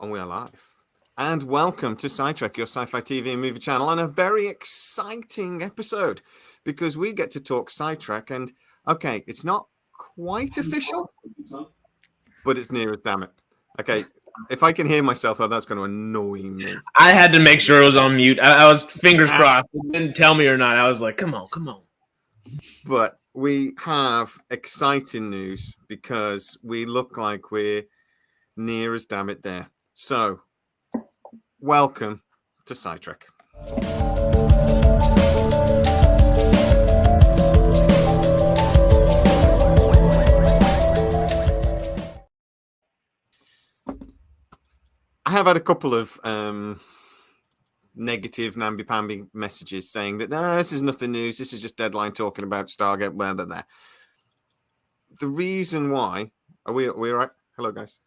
And we are live. And welcome to Sidetrack, your sci-fi TV and movie channel, and a very exciting episode because we get to talk Sidetrack. And okay, it's not quite official, but it's near as damn it. Okay, if I can hear myself, oh, that's going to annoy me. I had to make sure it was on mute. I was fingers crossed. It didn't tell me or not. I was like, come on. But we have exciting news because we look like we're near as damn it there. So, welcome to Sidetrack. I have had a couple of negative namby-pamby messages saying that this is nothing news. This is just Deadline talking about Stargate. Blah, blah, blah. The reason why are we all right? Hello, guys.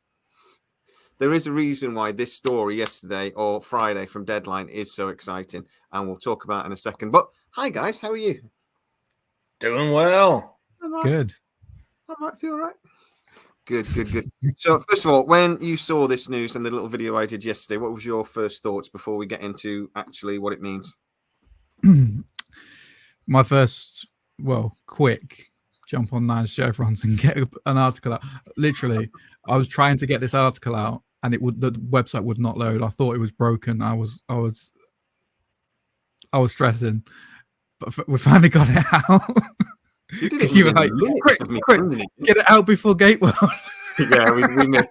There is a reason why this story yesterday or Friday from Deadline is so exciting, and we'll talk about it in a second. But hi, guys, how are you? Doing well. Right. Good. All right, feel all right? Good. So, first of all, when you saw this news and the little video I did yesterday, what was your first thoughts before we get into actually what it means? My first, quick jump on 9 chevrons and get an article out. Literally, I was trying to get this article out, and the website would not load. I thought it was broken. I was stressing, but we finally got it out. You were like, quick, get it out before Gateworld. Yeah, we missed.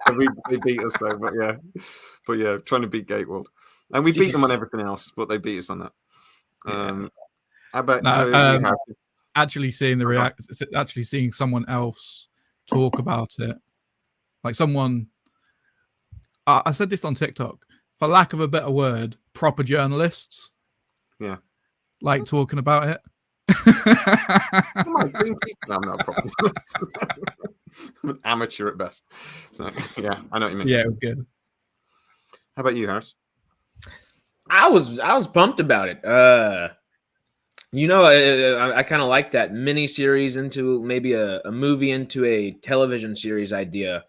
They beat us though, but yeah, trying to beat Gateworld, and we beat them on everything else, but they beat us on that. How about actually seeing the actually seeing someone else talk about it, like someone. I said this on TikTok, for lack of a better word, proper journalists. Yeah, like talking about it. I'm not a problem. I'm an amateur at best. So yeah, I know what you mean. Yeah, it was good. How about you, Harris? I was pumped about it. I kind of like that mini series into maybe a movie into a television series idea,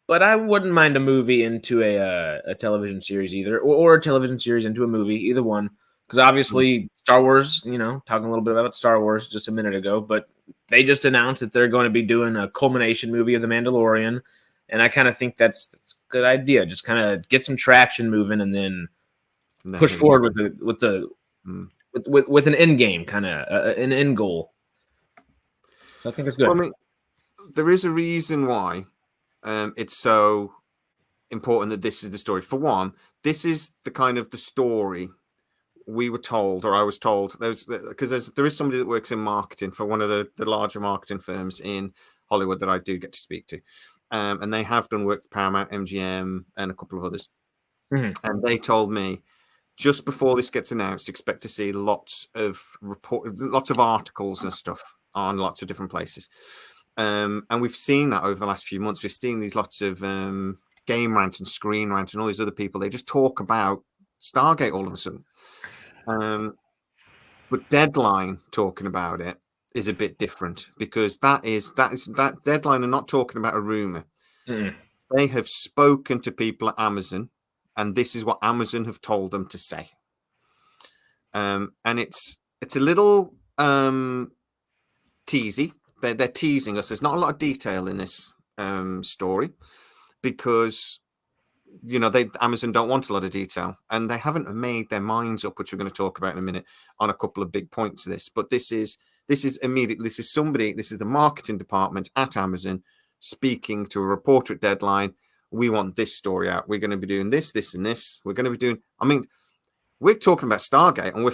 but I wouldn't mind a movie into a television series either, or a television series into a movie, either one. Because obviously Star Wars, talking a little bit about Star Wars just a minute ago, but they just announced that they're going to be doing a culmination movie of The Mandalorian, and I kind of think that's a good idea. Just kind of get some traction moving, and then push forward with an end game, kind of an end goal. So I think it's good. Well, I mean, there is a reason why it's so important that this is the story. For one, this is the kind of the story we were told, or I was told, there is somebody that works in marketing for one of the larger marketing firms in Hollywood that I do get to speak to, and they have done work for Paramount, MGM, and a couple of others. And they told me just before this gets announced, expect to see lots of articles and stuff on lots of different places, and we've seen that over the last few months. We've seen these lots of Game Rant and Screen Rant and all these other people. They just talk about Stargate all of a sudden. But Deadline talking about it is a bit different because that Deadline are not talking about a rumor. They have spoken to people at Amazon, and this is what Amazon have told them to say. And it's a little teasy. They're teasing us. There's not a lot of detail in this story because Amazon don't want a lot of detail, and they haven't made their minds up, which we're going to talk about in a minute on a couple of big points of this. But this is the marketing department at Amazon speaking to a reporter at Deadline. We want this story out. We're going to be doing this, and this. We're going to be doing. I mean, we're talking about Stargate, and we're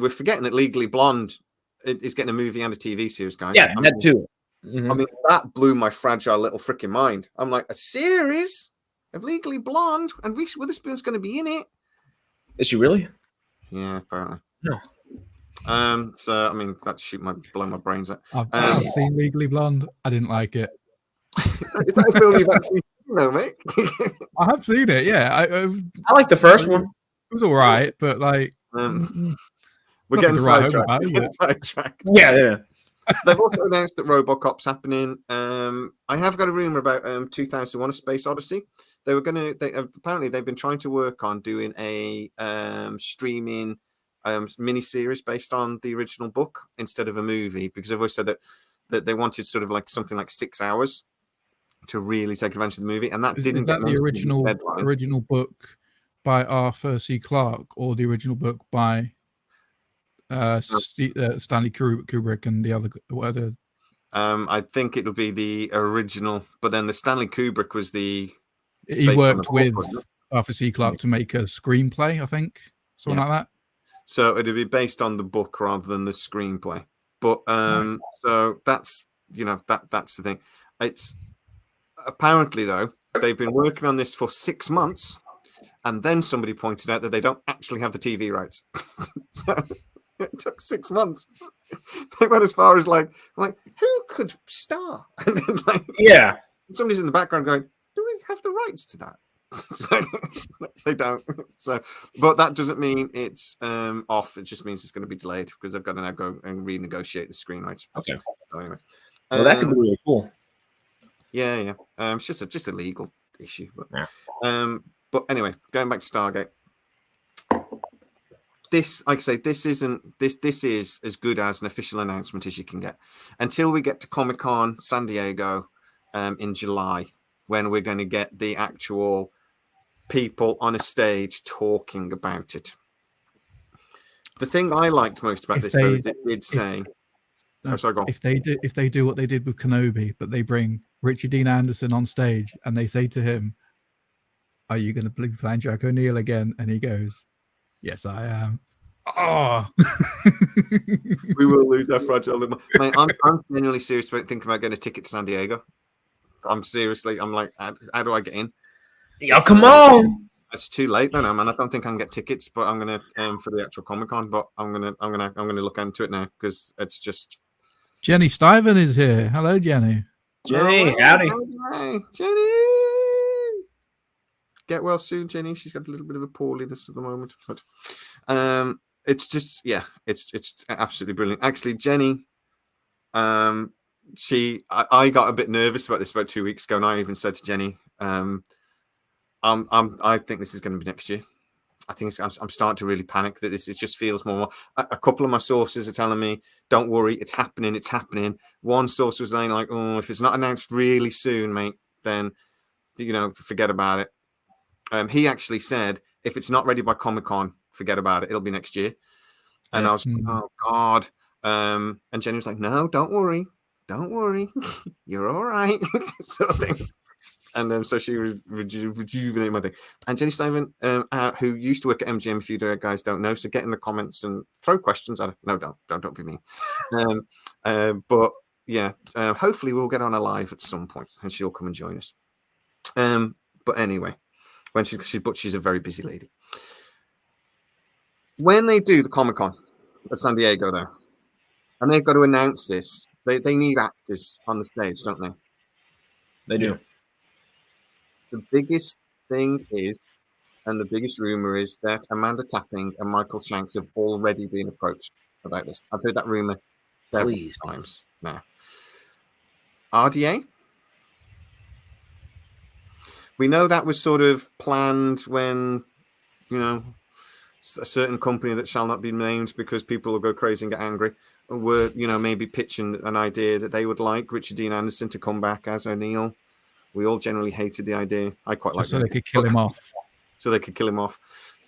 forgetting that Legally Blonde is getting a movie and a TV series, guys. Yeah, that too. I mean, that blew my fragile little freaking mind. I'm like, a series of Legally Blonde, and Reese Witherspoon's going to be in it. Is she really? Yeah, apparently. No. So I mean, that blow my brains out. I've seen Legally Blonde. I didn't like it. Is that a film you've actually seen, mate? I have seen it. Yeah, I like the first one. It was all right, but like, we're getting sidetracked. Yeah. They've also announced that RoboCop's happening. I have got a rumor about 2001: A Space Odyssey. they were going to. Apparently, they've been trying to work on doing a streaming mini-series based on the original book instead of a movie, because I've always said that they wanted sort of like something like 6 hours to really take advantage of the movie, and that Is didn't that get the mentioned original book by Arthur C. Clarke, or the original book by Stanley Kubrick and the other whatever? I think it'll be the original, but then the Stanley Kubrick was he worked with Arthur C. Clarke to make a screenplay, I think, something like that. So it'll be based on the book rather than the screenplay. But so that's that's the thing. It's apparently, though, they've been working on this for 6 months, and then somebody pointed out that they don't actually have the TV rights. So it took 6 months. They went as far as like who could star? And then, somebody's in the background going, "Do we have the rights to that?" So, they don't. So, but that doesn't mean it's off. It just means it's going to be delayed because they've got to now go and renegotiate the screen rights. Okay. So anyway, well, that could be really cool. Yeah. It's just a legal issue. But anyway, going back to Stargate. This, like I say, this is as good as an official announcement as you can get until we get to Comic-Con San Diego in July, when we're going to get the actual people on a stage talking about it. The thing I liked most about this, though, is it did say, sorry, go on. If they do what they did with Kenobi, but they bring Richard Dean Anderson on stage and they say to him, "Are you going to be playing Jack O'Neill again?" And he goes, "Yes, I am." Oh, we will lose our fragile little. Mate, I'm genuinely serious about thinking about getting a ticket to San Diego. I'm like, how do I get in? Yeah, come on. It's too late, no, man. I don't think I can get tickets, but I'm gonna for the actual Comic-Con. But I'm gonna look into it now because it's just. Jenny Stiven is here. Hello, Jenny. Jenny, howdy. Hey, Jenny. Get well soon, Jenny. She's got a little bit of a poorliness at the moment, but it's just it's absolutely brilliant. Actually, Jenny, I got a bit nervous about this about 2 weeks ago, and I even said to Jenny, I think this is going to be next year. I think I'm starting to really panic that this just feels more. A couple of my sources are telling me, "Don't worry, it's happening, it's happening." One source was saying like, "Oh, if it's not announced really soon, mate, then forget about it." He actually said, "If it's not ready by Comic-Con, forget about it. It'll be next year." And I was, "Oh God." And Jenny was like, "No, don't worry, you're all right." Sort of thing. And so she rejuvenated my thing. And Jenny Stiven, who used to work at MGM, if you guys don't know, so get in the comments and throw questions at her. No, don't be mean. But yeah, hopefully we'll get on a live at some point, and she'll come and join us. But anyway, she's a very busy lady. When they do the Comic-Con at San Diego, though, and they've got to announce this, they need actors on the stage, don't they? They do. The biggest thing is, and the biggest rumor is, that Amanda Tapping and Michael Shanks have already been approached about this. I've heard that rumor several times now. RDA? We know that was sort of planned when, a certain company that shall not be named because people will go crazy and get angry, were, maybe pitching an idea that they would like Richard Dean Anderson to come back as O'Neill. We all generally hated the idea. I quite like it. So they could kill him off.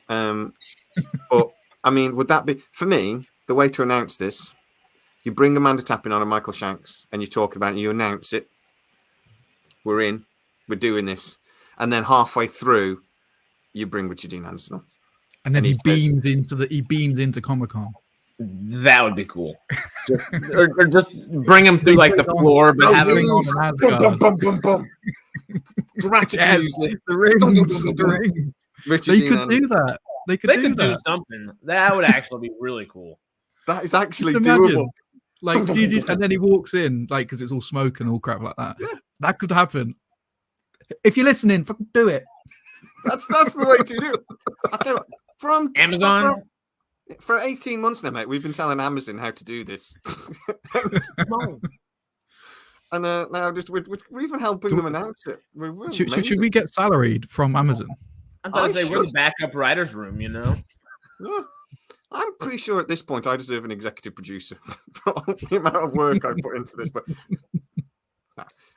But, I mean, would that be... For me, the way to announce this, you bring Amanda Tapping on and Michael Shanks, and you talk about it, you announce it. We're in. We're doing this. And then halfway through, you bring Richard Dean Anderson on. And then he beams into Comic-Con. That would be cool. or just bring him through like the floor, but have him on boom. Dramatic music. The rings. They could do that. They could do something. That would actually be really cool. That is actually doable. Like, and then he walks in, like, because it's all smoke and all crap like that. Yeah. That could happen. If you're listening, fucking do it. That's the way to do it. I tell you what, from Amazon. For 18 months now, mate, we've been telling Amazon how to do this. And now we're even helping them announce it. Should we get salaried from Amazon? I thought they were the backup writer's room, you know? Yeah. I'm pretty sure at this point I deserve an executive producer for all the amount of work I put into this. But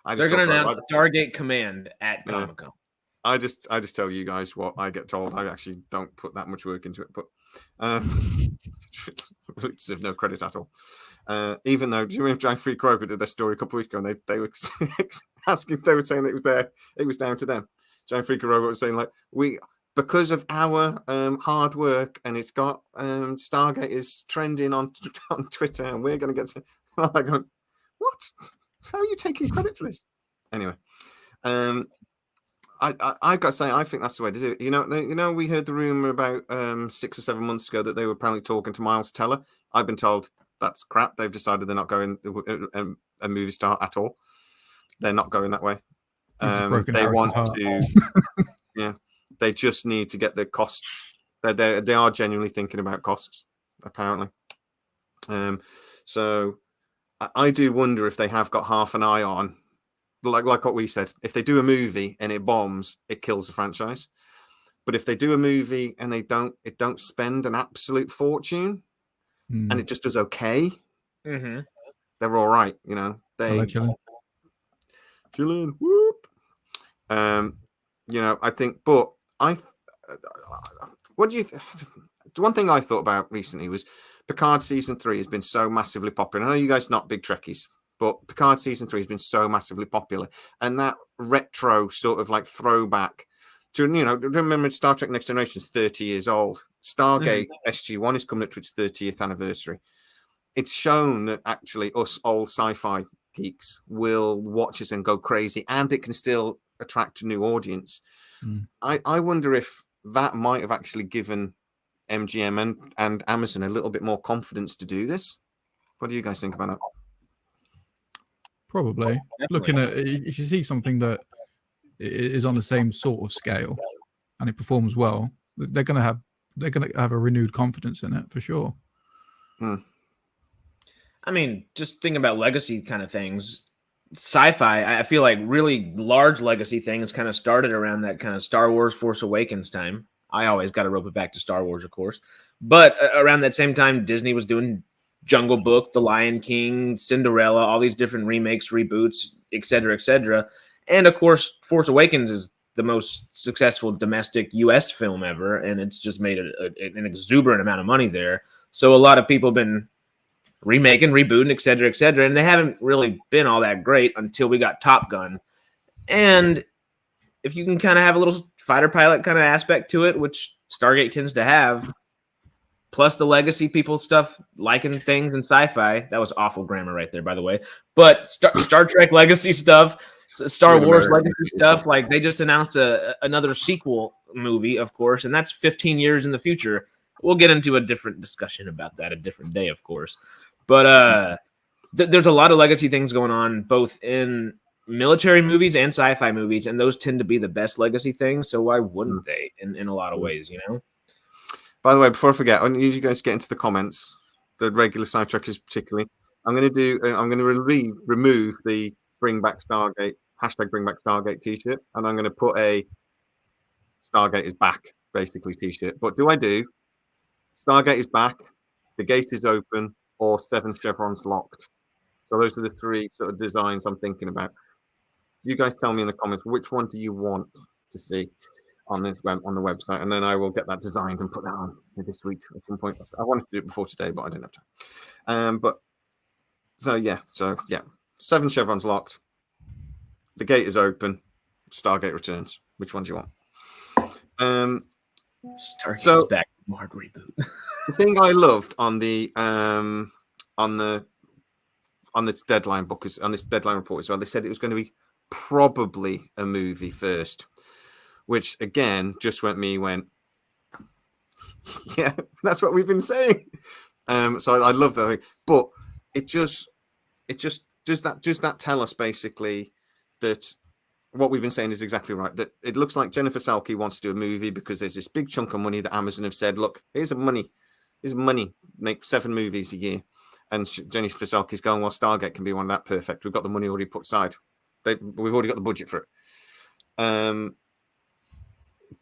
they're going to announce Stargate Command at Comic-Con. I just tell you guys what I get told. I actually don't put that much work into it, but I deserve no credit at all. Even though, do you remember Giant Freak Robot did their story a couple of weeks ago, and they were asking, they were saying that it was down to them. Giant Freak Robot was saying like because of our hard work, and it's got Stargate is trending on Twitter, and we're going to get. I'm like, going, what? How are you taking credit for this? Anyway, I got to say, I think that's the way to do it. You know, we heard the rumor about 6 or 7 months ago that they were apparently talking to Miles Teller. I've been told that's crap. They've decided they're not going a movie star at all. They're not going that way. They want to, yeah. They just need to get the costs. They are genuinely thinking about costs, apparently. So I do wonder if they have got half an eye on, like what we said. If they do a movie and it bombs, it kills the franchise. But if they do a movie and it don't spend an absolute fortune, and it just does okay, they're all right. You know, chilling. Whoop. You know, I think, but what do you? The one thing I thought about recently was Picard season 3 has been so massively popular. I know you guys are not big Trekkies, but Picard season 3 has been so massively popular, and that retro sort of like throwback to, you know, remember Star Trek Next Generation is 30 years old. Stargate SG1 is coming up to its 30th anniversary. It's shown that actually us old sci-fi geeks will watch us and go crazy, and it can still attract a new audience. I wonder if that might have actually given MGM and Amazon a little bit more confidence to do this. What do you guys think about that? Probably. Definitely. Looking at, if you see something that is on the same sort of scale and it performs well, they're going to have a renewed confidence in it for sure. I mean, just thinking about legacy kind of things, sci-fi, I feel like really large legacy things kind of started around that kind of Star Wars Force Awakens time. I always got to rope it back to Star Wars, of course. But around that same time, Disney was doing Jungle Book, The Lion King, Cinderella, all these different remakes, reboots, et cetera, et cetera. And of course, Force Awakens is the most successful domestic U.S. film ever, and it's just made an exuberant amount of money there. So a lot of people have been remaking, rebooting, et cetera, and they haven't really been all that great until we got Top Gun. And if you can kind of have a little fighter pilot kind of aspect to it, which Stargate tends to have, plus the legacy people stuff, liking things in sci-fi. That was awful grammar right there, by the way. But Star Trek legacy stuff, Star Wars legacy stuff, like they just announced another sequel movie, of course, and that's 15 years in the future. We'll get into a different discussion about that a different day, of course. But there's a lot of legacy things going on, both in military movies and sci-fi movies, and those tend to be the best legacy things. So why wouldn't they in a lot of ways, you know? By the way, before I forget, I need you guys to get into the comments, the regular sidetrackers particularly. I'm going to remove the Bring Back Stargate, #BringBackStargate t-shirt, and I'm going to put a Stargate is back, basically, t-shirt. But do Stargate is back, the gate is open, or 7 chevrons locked? So those are the 3 sort of designs I'm thinking about. You guys tell me in the comments, which one do you want to see on the website, and then I will get that designed and put that on this week at some point. I wanted to do it before today, but I didn't have time. So yeah, 7 chevrons locked. The gate is open. Stargate returns. Which one do you want? Stargate's back. Hard reboot. The thing I loved on this deadline book on this deadline report as well, they said it was going to be probably a movie first, which again just went, yeah, that's what we've been saying. So I love that thing, but it just does that tell us basically that what we've been saying is exactly right, that it looks like Jennifer Salke wants to do a movie because there's this big chunk of money that Amazon have said, look, here's money, make 7 movies a year. And Jennifer Salke's going, well, Stargate can be one that perfect. We've got the money already put aside. We've already got the budget for it.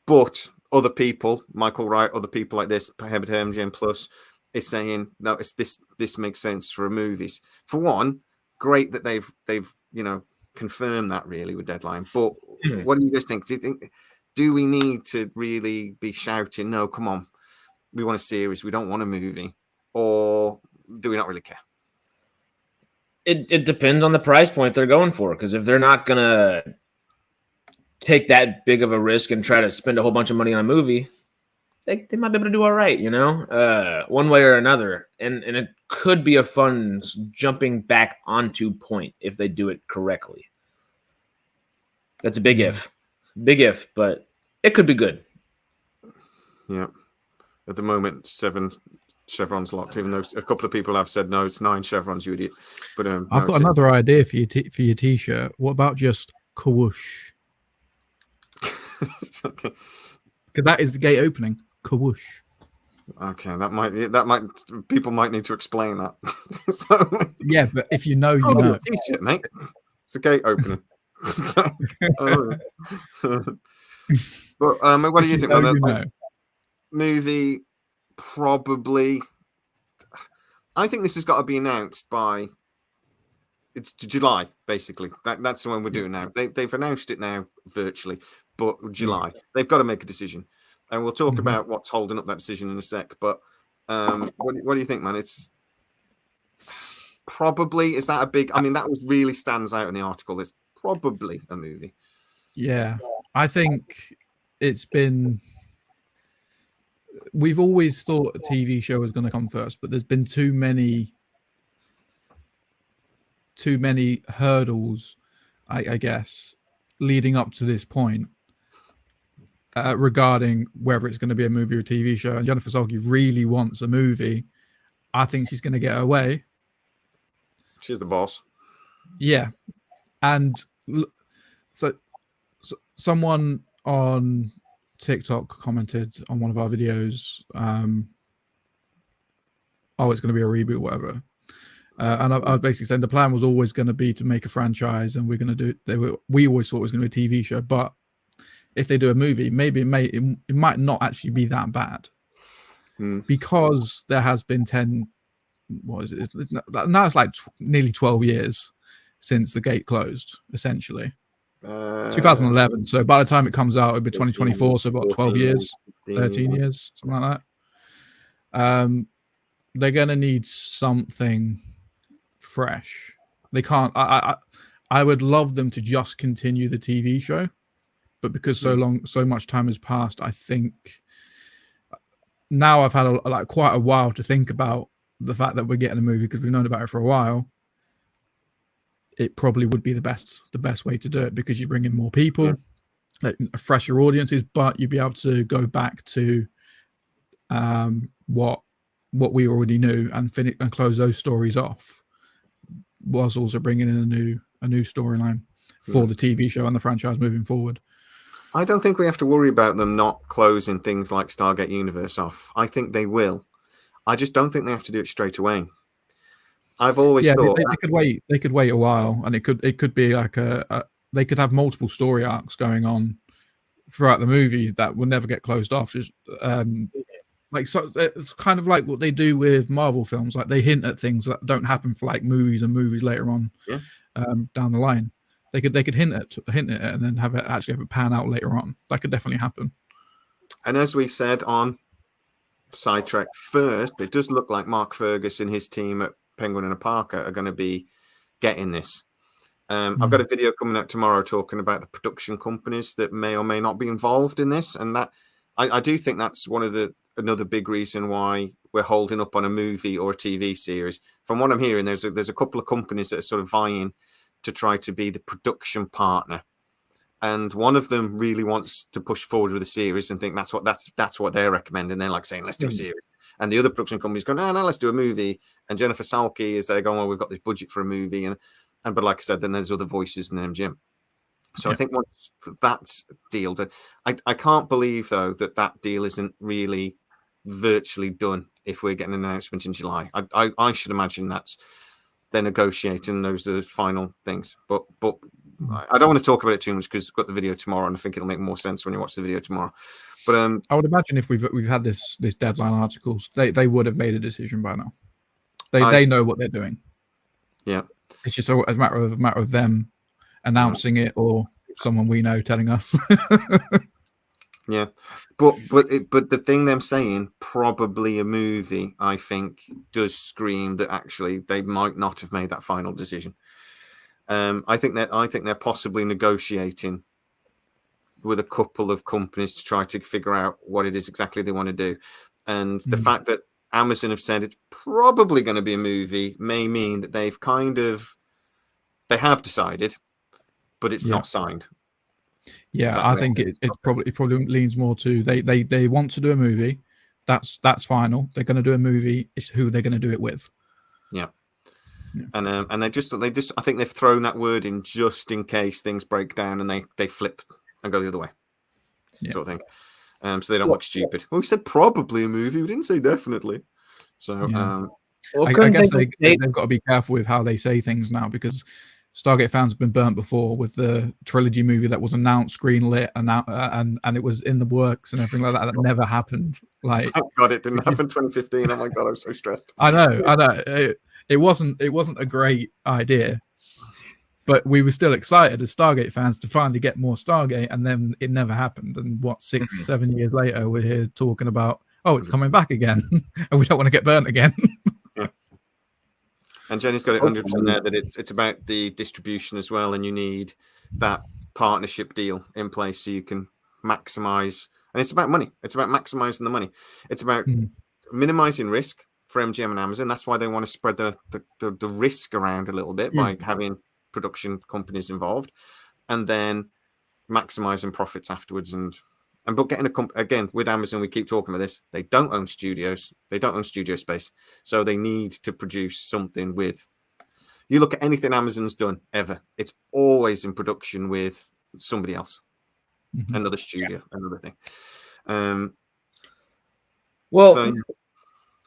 But other people, Michael Wright, other people like this, MGM Plus, is saying no. It's this makes sense for movies. For one, great that they've confirmed that really with Deadline. But what do you guys think? Do we need to really be shouting, no, come on, we want a series, we don't want a movie, or do we not really care? It depends on the price point they're going for, because if they're not gonna take that big of a risk and try to spend a whole bunch of money on a movie, they might be able to do all right, one way or another. And it could be a fun jumping back onto point if they do it correctly. That's a big if, but it could be good. Yeah. At the moment, 7 chevrons locked, even though a couple of people have said no, it's 9 chevrons, you idiot. But I've got another idea for your t-shirt. What about just Kawoosh? Okay. Because that is the gate opening. Kawoosh. Okay, that might people might need to explain that. So, yeah, but if you know, you know. T-shirt, mate. It's a gate opener. But what do you think? Movie, probably. I think this has got to be announced by. It's July, basically. That's when we're doing now. They've announced it now virtually, but July they've got to make a decision, and we'll talk about what's holding up that decision in a sec. But what do you think, man? It's probably, is that a big? I mean, that was really stands out in the article. It's probably a movie. Yeah, I think it's been. We've always thought a TV show was going to come first, but there's been too many hurdles, I guess, leading up to this point regarding whether it's going to be a movie or a TV show. And Jennifer Salke really wants a movie. I think she's going to get her way. She's the boss. Yeah. And so someone on TikTok commented on one of our videos, it's going to be a reboot, whatever. And I was basically saying the plan was always going to be to make a franchise, and we're going to do. We always thought it was going to be a TV show, but if they do a movie, maybe it might not actually be that bad, because there has been 10. What is it? Now it's like nearly 12 years since the gate closed, essentially. 2011. So by the time it comes out, it'll be 2024. So about 12 years, 13 years, something like that. They're going to need something fresh. They can't. I would love them to just continue the TV show, but because so much time has passed, I think now I've had quite a while to think about the fact that we're getting a movie, because we've known about it for a while. It probably would be the best way to do it, because you bring in more people, fresher audiences, but you'd be able to go back to what we already knew and finish and close those stories off, whilst also bringing in a new storyline for the TV show and the franchise moving forward. I don't think we have to worry about them not closing things like Stargate Universe off. I think they will. I just don't think they have to do it straight away. I've always thought they could wait. They could wait a while, and it could be like they could have multiple story arcs going on throughout the movie that will never get closed off. Just so it's kind of like what they do with Marvel films. Like they hint at things that don't happen for like movies later on down the line. They could hint at it and then have it pan out later on. That could definitely happen. And as we said on Sidetrack first, it does look like Mark Fergus and his team at Penguin and Parker are going to be getting this. I've got a video coming out tomorrow talking about the production companies that may or may not be involved in this, and that I do think that's another big reason why we're holding up on a movie or a TV series. From what I'm hearing, there's a couple of companies that are sort of vying to try to be the production partner, and one of them really wants to push forward with a series and think that's what they're recommending. They're like saying, let's do a series. And the other production companies go, no, let's do a movie. And Jennifer Salke is there going, well, we've got this budget for a movie. But like I said, then there's other voices in the MGM. So I think once that's deal done, I can't believe, though, that deal isn't really virtually done if we're getting an announcement in July. I should imagine they're negotiating those final things. But I don't want to talk about it too much because we've got the video tomorrow, and I think it'll make more sense when you watch the video tomorrow. But I would imagine if we've had this deadline articles, they would have made a decision by now. They know what they're doing. Yeah, it's just a matter of them announcing it or someone we know telling us. Yeah, but the thing them saying probably a movie, I think, does scream that actually they might not have made that final decision. I think they're possibly negotiating with a couple of companies to try to figure out what it is exactly they want to do, and the fact that Amazon have said it's probably going to be a movie may mean that they have decided, but it's not signed. Yeah, I think it probably leans more to they want to do a movie. That's final. They're going to do a movie. It's who they're going to do it with. Yeah. And they just I think they've thrown that word in just in case things break down and they flip and go the other way, sort of thing. So they don't look stupid. Well, we said probably a movie. We didn't say definitely. So I guess they've got to be careful with how they say things now, because Stargate fans have been burnt before with the trilogy movie that was announced, greenlit, and it was in the works and everything like that. That never happened. Like, thank God it didn't happen in 2015. Oh my God, I was so stressed. I know. It wasn't a great idea, but we were still excited as Stargate fans to finally get more Stargate, and then it never happened. And 6-7 years later, we're here talking about, oh, it's coming back again, and we don't want to get burnt again. And Jenny's got it 100% there that it's about the distribution as well, and you need that partnership deal in place so you can maximize. And it's about money. It's about maximizing the money. It's about minimizing risk for MGM and Amazon. That's why they want to spread the risk around a little bit by having production companies involved, and then maximizing profits afterwards. But getting again with Amazon, we keep talking about this. They don't own studios. They don't own studio space. So they need to produce something with. You look at anything Amazon's done ever, it's always in production with somebody else, another studio, another thing.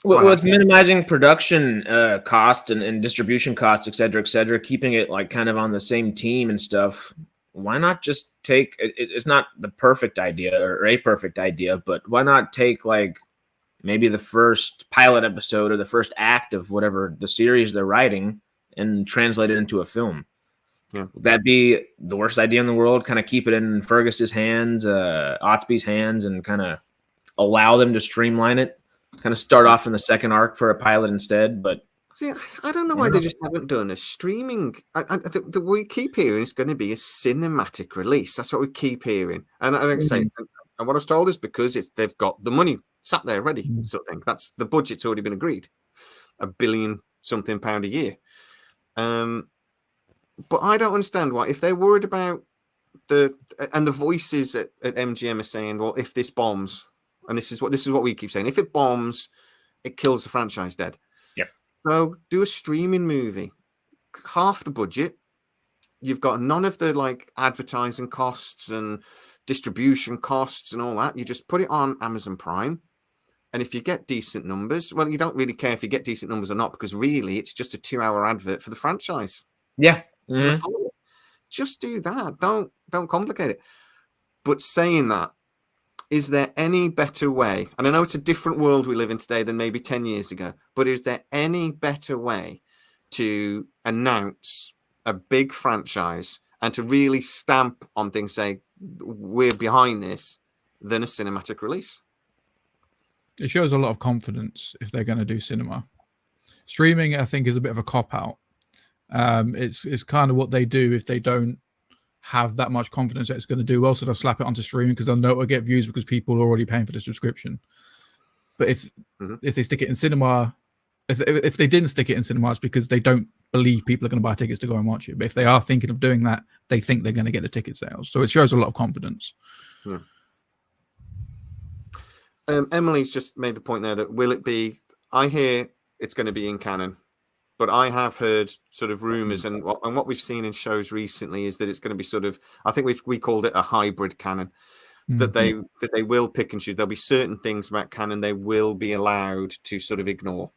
With minimizing production cost and distribution costs, et cetera, keeping it like kind of on the same team and stuff. Why not just take it's not the perfect idea or a perfect idea, but why not take like maybe the first pilot episode or the first act of whatever the series they're writing and translate it into a film? Yeah. Would that be the worst idea in the world? Kind of keep it in Fergus's hands, Otsby's hands, and kind of allow them to streamline it. Kind of start off in the second arc for a pilot instead, but see, I don't know why they just haven't done a streaming. We keep hearing it's going to be a cinematic release. That's what we keep hearing. And I like I say, and what I was told is because they've got the money sat there ready, sort of thing. That's the budget's already been agreed, £1 billion something a year. But I don't understand why, if they're worried about the voices at MGM are saying, well, if this bombs, and this is what we keep saying, if it bombs, it kills the franchise dead. So do a streaming movie, half the budget. You've got none of the like advertising costs and distribution costs and all that. You just put it on Amazon Prime. And if you get decent numbers, well, you don't really care if you get decent numbers or not, because really it's just a 2-hour advert for the franchise. Yeah. Just do that. Don't complicate it. But saying that, is there any better way? And I know it's a different world we live in today than maybe 10 years ago, but is there any better way to announce a big franchise and to really stamp on things, say, we're behind this, than a cinematic release? It shows a lot of confidence if they're going to do cinema. Streaming, I think, is a bit of a cop-out. It's kind of what they do if they don't have that much confidence that it's going to do well, so they'll slap it onto streaming because they'll know it'll get views because people are already paying for the subscription. But if they stick it in cinema, if they didn't stick it in cinema, it's because they don't believe people are going to buy tickets to go and watch it. But if they are thinking of doing that, they think they're going to get the ticket sales. So it shows a lot of confidence. Emily's just made the point there that will it be? I hear it's going to be in Canon. But I have heard sort of rumors, and what we've seen in shows recently is that it's going to be sort of, I think we called it a hybrid Canon, that they will pick and choose. There'll be certain things about Canon they will be allowed to sort of ignore.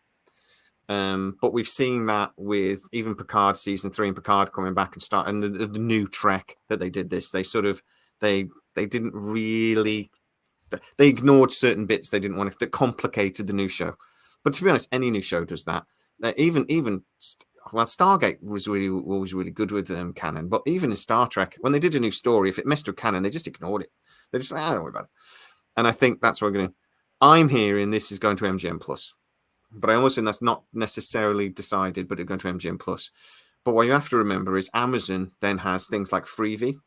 But we've seen that with even Picard season 3 and Picard coming back and start, and the new Trek that they did this. They sort of they didn't really, they ignored certain bits they didn't want, that complicated the new show. But to be honest, any new show does that. Even Stargate was always really good with Canon, but even in Star Trek, when they did a new story, if it messed with Canon, they just ignored it. They just don't worry about it. And I think that's what we're going to. I'm hearing this is going to MGM Plus. But I almost think that's not necessarily decided, but it's going to MGM Plus. But what you have to remember is Amazon then has things like Freevee.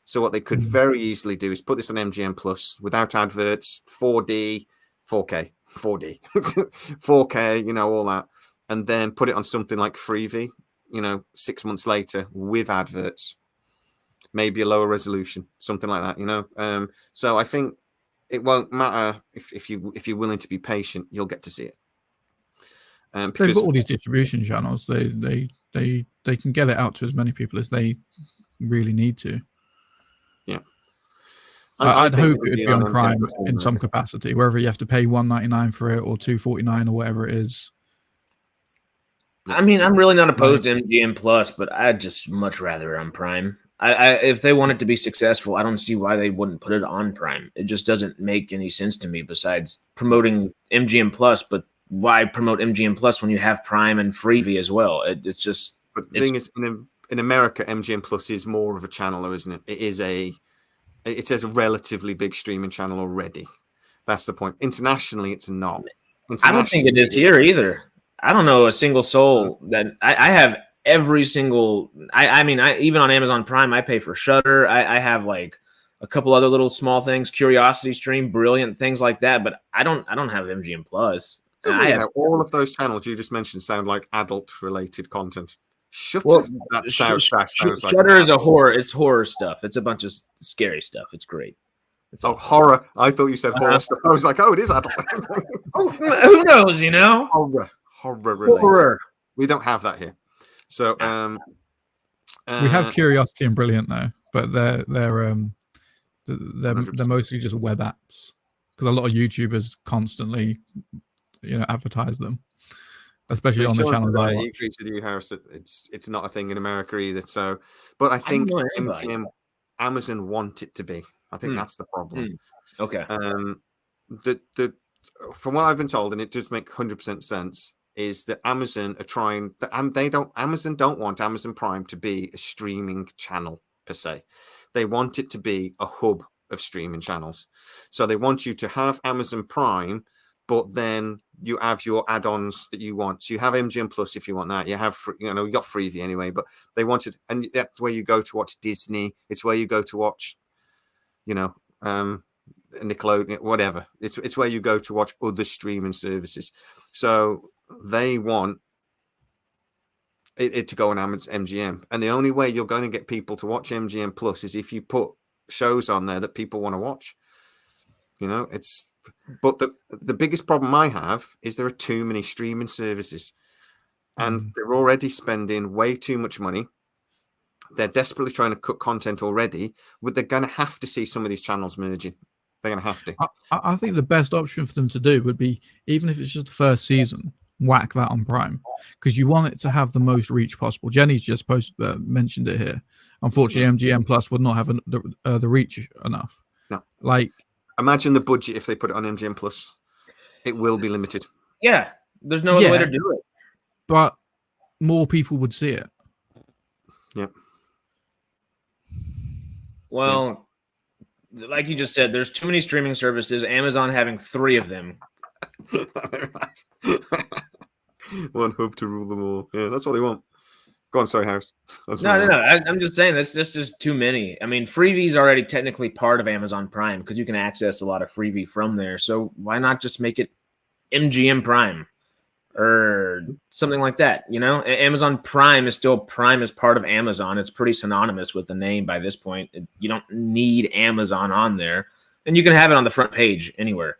So what they could very easily do is put this on MGM Plus without adverts, 4D, 4K, 4D, 4K, all that, and then put it on something like Freevee, 6 months later with adverts, maybe a lower resolution, something like that, So I think it won't matter if you're willing to be patient, you'll get to see it. They've got all these distribution channels. They can get it out to as many people as they really need to. Yeah, I'd hope it would be on Prime in some capacity, whether you have to pay $1.99 for it or $2.49 or whatever it is. I mean, I'm really not opposed to MGM Plus, but I'd just much rather on Prime. If they want it to be successful, I don't see why they wouldn't put it on Prime. It just doesn't make any sense to me. Besides promoting MGM Plus, but why promote MGM Plus when you have Prime and Freevee as well? It's just. But the thing is, in America, MGM Plus is more of a channel, though, isn't it? It's a relatively big streaming channel already. That's the point. Internationally, it's not. I don't think it is here either. I don't know a single soul that I have every single. I mean, even on Amazon Prime, I pay for Shudder. I have like a couple other little small things, Curiosity Stream, Brilliant, things like that. But I don't have MGM Plus. All of those channels you just mentioned sound like adult-related content. Shudder is a horror. It's horror stuff. It's a bunch of scary stuff. It's great. Horror! I thought you said horror stuff. I was like, it is adult. Who knows? Horror. We don't have that here. So we have Curiosity and Brilliant though, but they're mostly just web apps because a lot of YouTubers constantly advertise them, especially on the channels. I agree with you, Harris. It's not a thing in America either. So, but I think Amazon want it to be. I think that's the problem. Okay. From what I've been told, and it does make 100% sense, is that Amazon are trying. Amazon don't want Amazon Prime to be a streaming channel per se. They want it to be a hub of streaming channels. So they want you to have Amazon Prime, but then you have your add-ons that you want. So you have MGM Plus if you want that. You have, you got Freevee anyway, but they wanted, and that's where you go to watch Disney. It's where you go to watch, Nickelodeon, whatever. It's where you go to watch other streaming services. So they want it to go on Amazon MGM. And the only way you're going to get people to watch MGM Plus is if you put shows on there that people want to watch. But the biggest problem I have is there are too many streaming services and they're already spending way too much money. They're desperately trying to cut content already, but they're going to have to see some of these channels merging. They're going to have to. I think the best option for them to do would be, even if it's just the first season, whack that on Prime, because you want it to have the most reach possible. Jenny's just mentioned it here. Unfortunately, MGM Plus would not have the reach enough. No. Imagine the budget if they put it on MGM Plus. It will be limited. Yeah, there's no other way to do it. But more people would see it. Yep. Well, like you just said, there's too many streaming services. Amazon having 3 of them. One hub to rule them all. Yeah, that's what they want. Go on, sorry, Harris. No. I'm just saying that's just too many. I mean, Freevee is already technically part of Amazon Prime because you can access a lot of Freevee from there. So why not just make it MGM Prime or something like that? Amazon Prime is still Prime as part of Amazon. It's pretty synonymous with the name by this point. You don't need Amazon on there, and you can have it on the front page anywhere.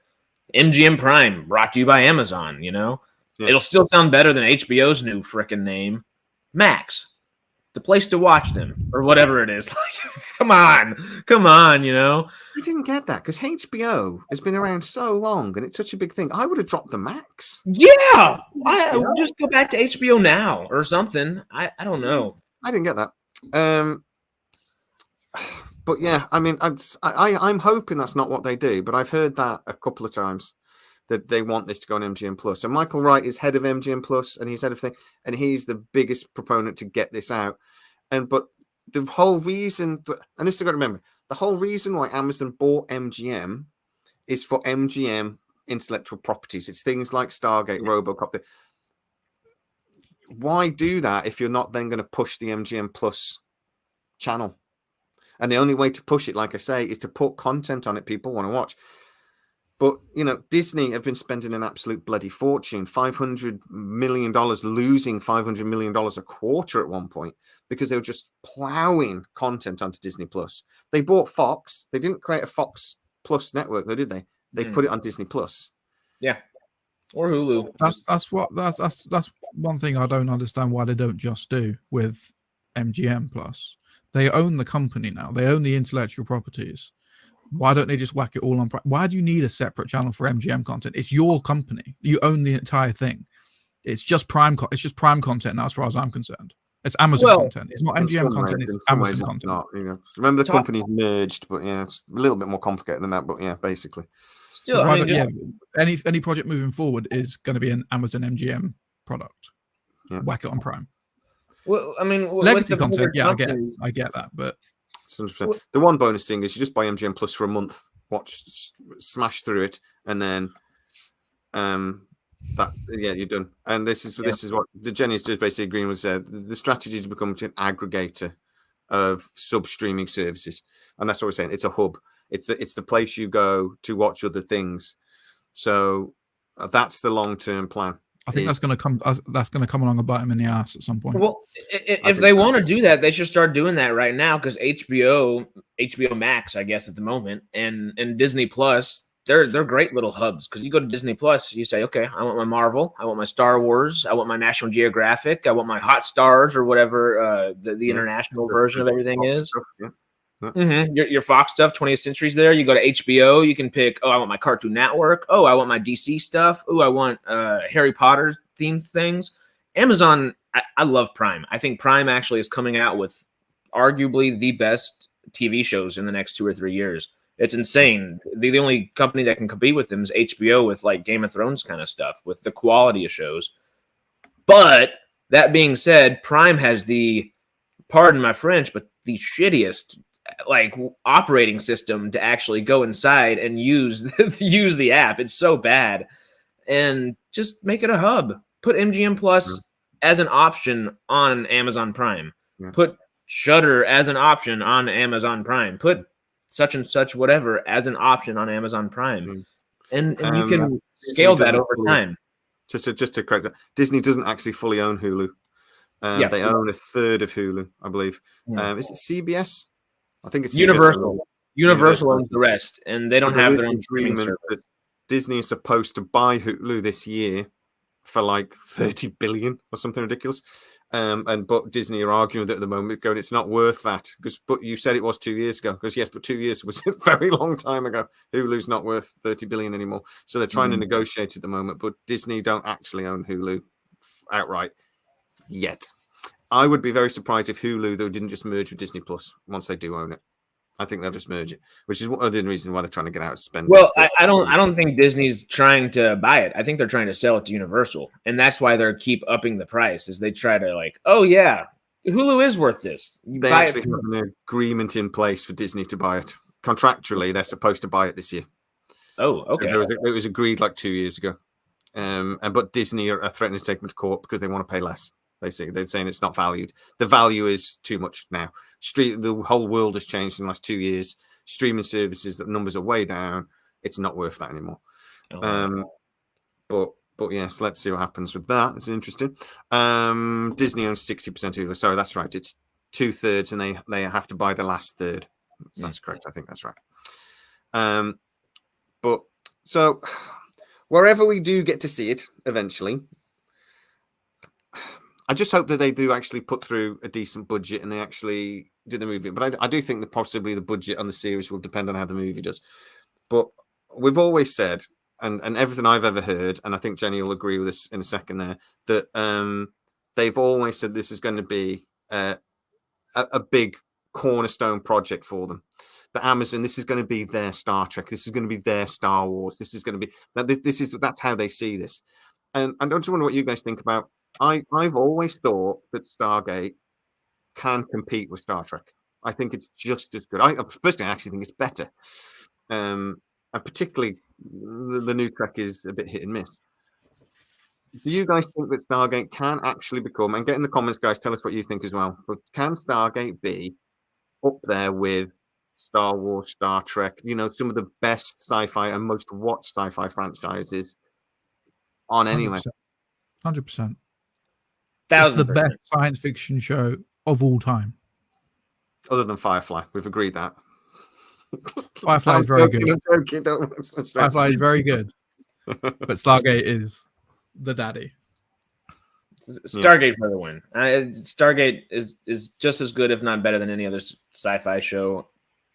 MGM Prime, brought to you by Amazon. It'll still sound better than HBO's new frickin' name. Max. the place to watch them or whatever it is. Like, come on, you know. I didn't get that because HBO has been around so long and it's such a big thing. I would have dropped the Max. Yeah, I just go back to HBO Now or something. I don't know. I didn't get that. But yeah, I mean, I'm hoping that's not what they do. But I've heard that a couple of times that they want this to go on MGM Plus. And Michael Wright is head of MGM Plus, and he's head of thing, and he's the biggest proponent to get this out. But the whole reason, and this you've got to remember, the whole reason why Amazon bought MGM is for MGM intellectual properties. It's things like Stargate, RoboCop. Why do that if you're not then going to push the MGM Plus channel? And the only way to push it, like I say, is to put content on it people want to watch. But, you know, Disney have been spending an absolute bloody fortune, $500 million, losing $500 million a quarter at one point because they were just plowing content onto Disney Plus. They bought Fox. They didn't create a Fox Plus network, though, did they? They put it on Disney Plus. Yeah. Or Hulu. That's one thing I don't understand why they don't just do with MGM Plus. They own the company now. They own the intellectual properties. Why don't they just whack it all on Prime? Why do you need a separate channel for MGM content? It's your company. You own the entire thing. It's just Prime. It's just Prime content now, as far as I'm concerned. It's Amazon content. It's not MGM content. It's Amazon content. Not, you know. Remember, the company's merged, but yeah, it's a little bit more complicated than that. But yeah, basically. Still, I mean, any project moving forward is going to be an Amazon MGM product. Yeah. Whack it on Prime. Well, I mean, legacy content. Yeah, I get that, but 100%. The one bonus thing is you just buy MGM Plus for a month, smash through it, and then you're done. And this is what the Jenny is just basically agreeing with. The strategy is to become an aggregator of sub streaming services, and that's what we're saying. It's a hub. It's the place you go to watch other things. So that's the long term plan. I think that's going to come. That's going to come along and bite them in the ass at some point. Well, if they want to do that, they should start doing that right now because HBO Max, I guess at the moment, and Disney Plus, they're great little hubs because you go to Disney Plus, you say, okay, I want my Marvel, I want my Star Wars, I want my National Geographic, I want my Hot Stars or whatever the international version of everything is. Your Fox stuff, 20th Century's there. You go to HBO, you can pick, I want my Cartoon Network. Oh, I want my DC stuff. Oh, I want Harry Potter themed things. Amazon, I love Prime. I think Prime actually is coming out with arguably the best TV shows in the next 2 or 3 years. It's insane. The only company that can compete with them is HBO with like Game of Thrones kind of stuff, with the quality of shows. But that being said, Prime has pardon my French, but the shittiest like operating system to actually go inside and use the app. It's so bad. And just make it a hub. Put MGM Plus as an option on Amazon Prime. Put Shudder as an option on Amazon Prime. Put such and such whatever as an option on Amazon Prime. And you can scale that over time. Just to correct that, Disney doesn't actually fully own Hulu. They own a third of Hulu, I believe. Is it CBS? I think it's Universal. Universal owns the rest, and they don't have their own streaming service. Disney is supposed to buy Hulu this year for like 30 billion or something ridiculous. But Disney are arguing that at the moment, going, it's not worth that. But you said it was 2 years ago. Because yes, but 2 years was a very long time ago. Hulu's not worth 30 billion anymore. So they're trying to negotiate at the moment. But Disney don't actually own Hulu outright yet. I would be very surprised if Hulu, though, didn't just merge with Disney Plus once they do own it. I think they'll just merge it, which is one of the reasons why they're trying to get out of spending. Well, I don't think Disney's trying to buy it. I think they're trying to sell it to Universal, and that's why they keep upping the price. Is they try to like, oh yeah, Hulu is worth this. They actually have an agreement in place for Disney to buy it. Contractually, they're supposed to buy it this year. Oh, okay. It was agreed like 2 years ago, but Disney are threatening to take them to court because they want to pay less. Basically, they're saying it's not valued. The value is too much now. The whole world has changed in the last 2 years. Streaming services, the numbers are way down. It's not worth that anymore. But yes, let's see what happens with that. It's interesting. Disney owns 60% of Hulu. Sorry, that's right. It's 2/3, and they have to buy the last third. That's correct. I think that's right. But so wherever we do get to see it eventually, I just hope that they do actually put through a decent budget and they actually do the movie. But I do think that possibly the budget on the series will depend on how the movie does. But we've always said, and everything I've ever heard, and I think Jenny will agree with us in a second there, that they've always said this is going to be a big cornerstone project for them. The Amazon, this is going to be their Star Trek. This is going to be their Star Wars. This is going to be that's how they see this. And I just wonder what you guys think about. I've always thought that Stargate can compete with Star Trek. I think it's just as good. I personally actually think it's better. And particularly the new Trek is a bit hit and miss. Do you guys think that Stargate can actually become, and get in the comments, guys, tell us what you think as well, but can Stargate be up there with Star Wars, Star Trek, some of the best sci-fi and most watched sci-fi franchises on anyway? 100%. It's the best science fiction show of all time. Other than Firefly. We've agreed that. Firefly is very good. I'm joking, Firefly is very good. But Stargate is the daddy. Stargate for the win. Stargate is just as good, if not better, than any other sci-fi show.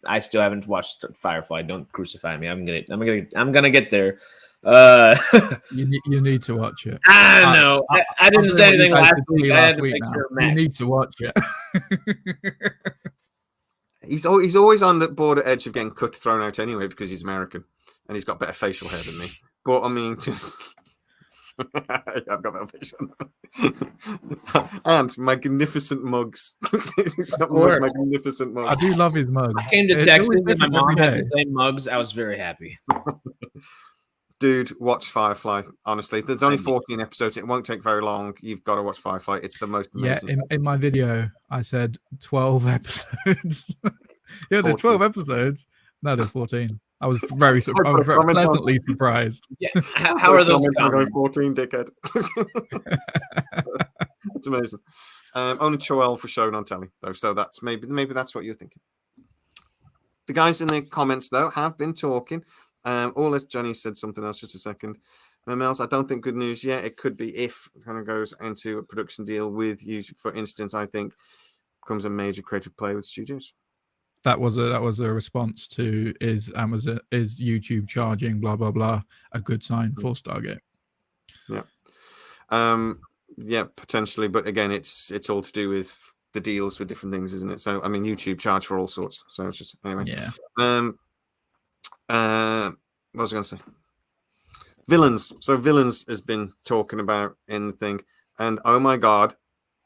I still haven't watched Firefly. Don't crucify me. I'm gonna get there. You need to watch it. I know. I didn't say anything last week. I had to make sure. You need to watch it. He's always on the border edge of getting cut thrown out anyway because he's American and he's got better facial hair than me. But I mean, just I've got that facial. And magnificent mugs. Magnificent mugs. I do love his mugs. I came to Texas and my mom had the same mugs. I was very happy. Dude, watch Firefly. Honestly, there's only 14 episodes. It won't take very long. You've got to watch Firefly. It's the most amazing. Yeah, in my video, I said 12 episodes. Yeah, there's 12 episodes. No, there's 14. I was very pleasantly surprised. Yeah. How are those comments? 14, dickhead. It's amazing. Only 12 for shown on telly, though. So that's maybe that's what you're thinking. The guys in the comments, though, have been talking. All as Johnny said something else just a second. Mels, I don't think good news yet. It could be if it kind of goes into a production deal with you, for instance. I think becomes a major creative play with studios. That was a response to is YouTube charging blah blah blah a good sign for Stargate? Yeah, yeah, potentially, but again, it's all to do with the deals with different things, isn't it? So I mean, YouTube charge for all sorts. So it's just anyway. Yeah. What was I going to say? Villains. So Villains has been talking about in the thing, and oh my god,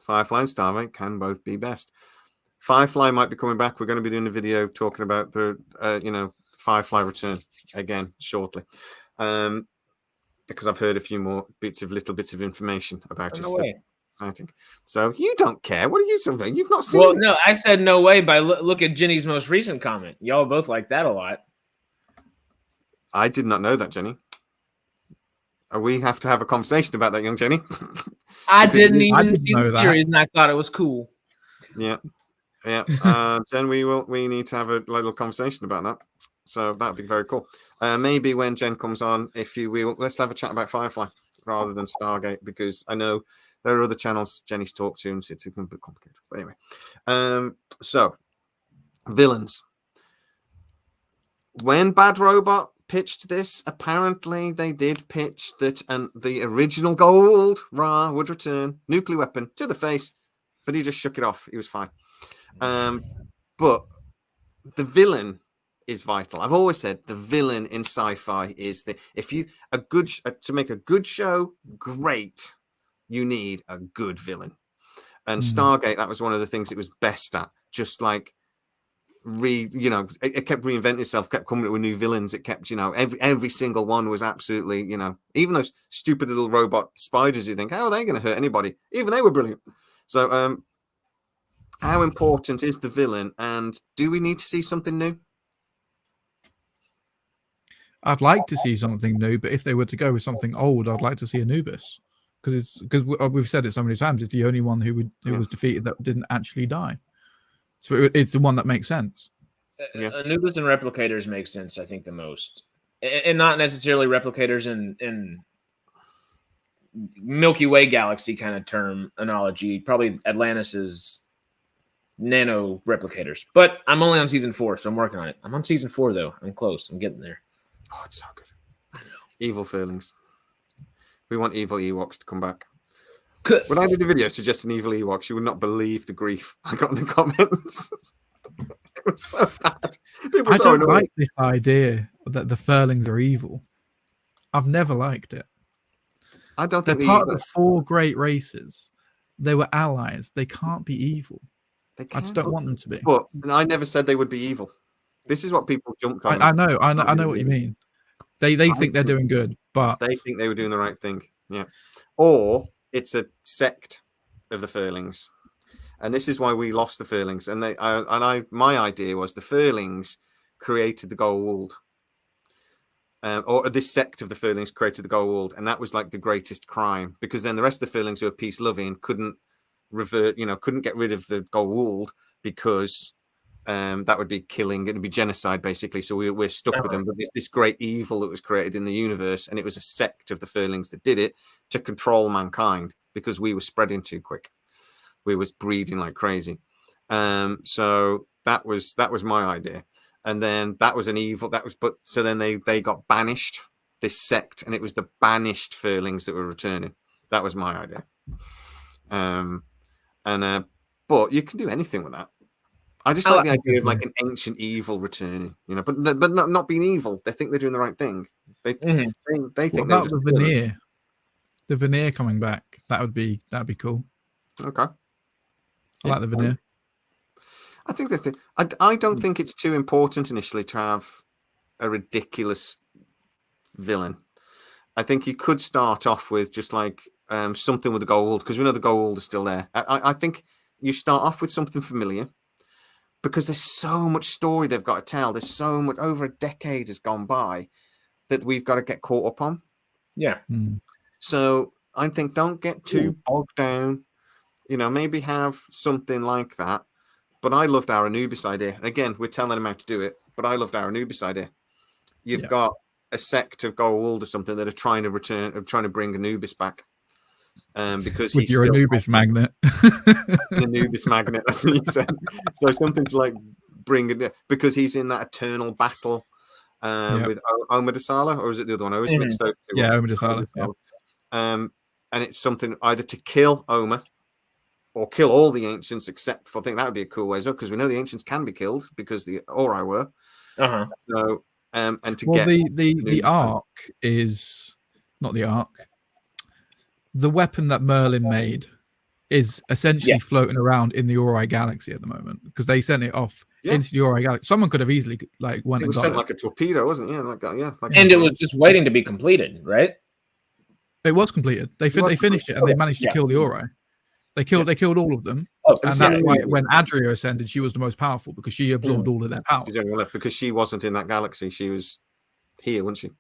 Firefly and Stargate can both be best. Firefly might be coming back. We're going to be doing a video talking about the Firefly return again shortly, because I've heard a few more little bits of information about it. No way. Exciting. So you don't care. What are you saying? You've not seen Well, it. no, I said no way by look at Jenny's most recent comment. Y'all both like that a lot. I did not know that, Jenny. We have to have a conversation about that, young Jenny. I didn't even see the series, and I thought it was cool. Yeah. Jen, we need to have a little conversation about that. So that'd be very cool. Maybe when Jen comes on, if you will, let's have a chat about Firefly rather than Stargate, because I know there are other channels Jenny's talked to, and it's a bit complicated. But anyway, so villains. When Bad Robot pitched this, apparently they did pitch that, and the original gold Ra would return, nuclear weapon to the face, but he just shook it off. He was fine. But the villain is vital. I've always said the villain in sci-fi is to make a good show great, you need a good villain. And Stargate, that was one of the things it was best at. Just like it kept reinventing itself, kept coming up with new villains. It kept, every single one was absolutely, even those stupid little robot spiders. You think, how are they going to hurt anybody? Even they were brilliant. So, how important is the villain, and do we need to see something new? I'd like to see something new, but if they were to go with something old, I'd like to see Anubis, because we've said it so many times. It's the only one who was defeated that didn't actually die, so it's the one that makes sense. Anubis and replicators make sense, I think, the most, and not necessarily replicators in Milky Way galaxy kind of terminology. Probably Atlantis's nano replicators. But I'm only on season 4, so I'm working on it. I'm on season 4 though. I'm close. I'm getting there. Oh, it's so good. Evil feelings. We want evil Ewoks to come back. When I did a video suggesting evil Ewoks, you would not believe the grief I got in the comments. It was so bad. I don't like this idea that the Furlings are evil. I've never liked it. I don't think they're part of the 4 great races. They were allies. They can't be evil. I just don't want them to be. But I never said they would be evil. This is what people jumped on. I know what you mean. They think they're doing good, but they think they were doing the right thing. Yeah. Or it's a sect of the Furlings. And this is why we lost the Furlings. And my idea was the Furlings created the Goa'uld. Or this sect of the Furlings created the Goa'uld, and that was like the greatest crime, because then the rest of the Furlings who are peace loving couldn't couldn't get rid of the Goa'uld, because that would be killing, it would be genocide basically. So we're stuck with them. But there's this great evil that was created in the universe, and it was a sect of the Furlings that did it to control mankind, because we were spreading too quick. We was breeding like crazy. So that was my idea. And then that was an evil. So then they got banished, this sect, and it was the banished Furlings that were returning. That was my idea. But you can do anything with that. I just like the idea of like an ancient evil returning, but not being evil. They think they're doing the right thing. They think what about the veneer? The veneer coming back. That'd be cool. Okay. I like the veneer. I think that's it. I don't think it's too important initially to have a ridiculous villain. I think you could start off with just like something with the Goa'uld, because we know the Goa'uld is still there. I think you start off with something familiar, because there's so much story they've got to tell. There's so much, over a decade has gone by, that we've got to get caught up on. Yeah. So I think don't get too bogged down. Maybe have something like that. But I loved our Anubis idea. And again, we're telling them how to do it, but I loved our Anubis idea. You've got a sect of Goa'uld or something that are trying to bring Anubis back. Because with your Anubis magnet. Anubis magnet, that's what you said. So something to like bring it, because he's in that eternal battle with Omodasala, or is it the other one? I always mixed those two. Yeah, Omodasala. Yeah. And it's something either to kill Oma, or kill all the ancients, except for, I think that would be a cool way as well, because we know the ancients can be killed because the Ori were. So, and to get the arc is not the arc. The weapon that Merlin made is essentially floating around in the Ori galaxy at the moment, because they sent it off into the Ori galaxy. Someone could have easily went it was sent like a torpedo, wasn't it? And it was just waiting to be completed, right? It was completed. They finished it, and they managed to kill the Ori. They killed all of them, and that's why when Adria ascended, she was the most powerful, because she absorbed all of their power. Because she wasn't in that galaxy; she was here, wasn't she?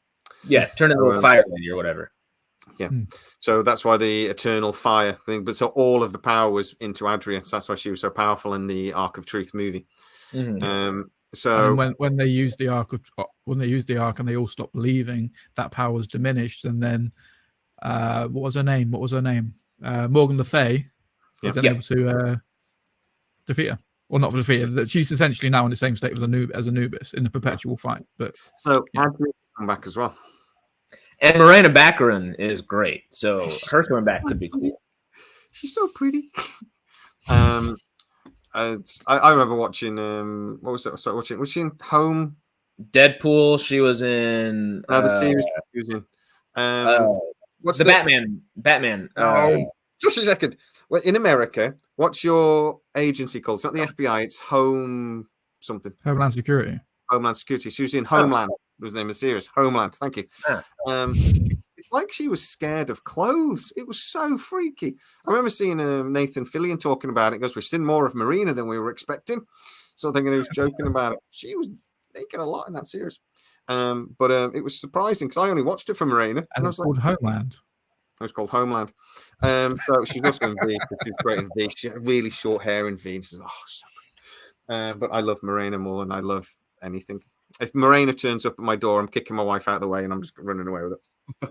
Yeah, turned into a fire lady or whatever. Yeah, so that's why the eternal fire thing. But so all of the power was into Adria. So that's why she was so powerful in the Arc of Truth movie. So when they used the arc and they all stopped believing, that power was diminished, and then what was her name? Morgan Le Fay. Was able to defeat her, or not defeat her. She's essentially now in the same state as Anubis in the perpetual fight. But Adria come back as well, and Morena Baccarin is great. So her coming back could be cool. She's so pretty. I remember watching. What was it? I started watching. Was she in Home? Deadpool. She was in. The series she was in. What's the Batman? Batman. Just a second. Well, in America, what's your agency called? It's not the FBI. It's Home something. Homeland Security. Homeland Security. She was in Homeland. Was the name of the series. Homeland. Thank you. It's like she was scared of clothes. It was so freaky. I remember seeing Nathan Fillion talking about it. He goes, "We've seen more of Marina than we were expecting." So thinking he was joking about it. She was naked a lot in that series. But it was surprising, because I only watched it for Marina. And it was called Homeland. It was called Homeland. So she's also in V. She's great in V. She had really short hair in V. She's so good. But I love Morena more than I love anything. If Morena turns up at my door, I'm kicking my wife out of the way and I'm just running away with it.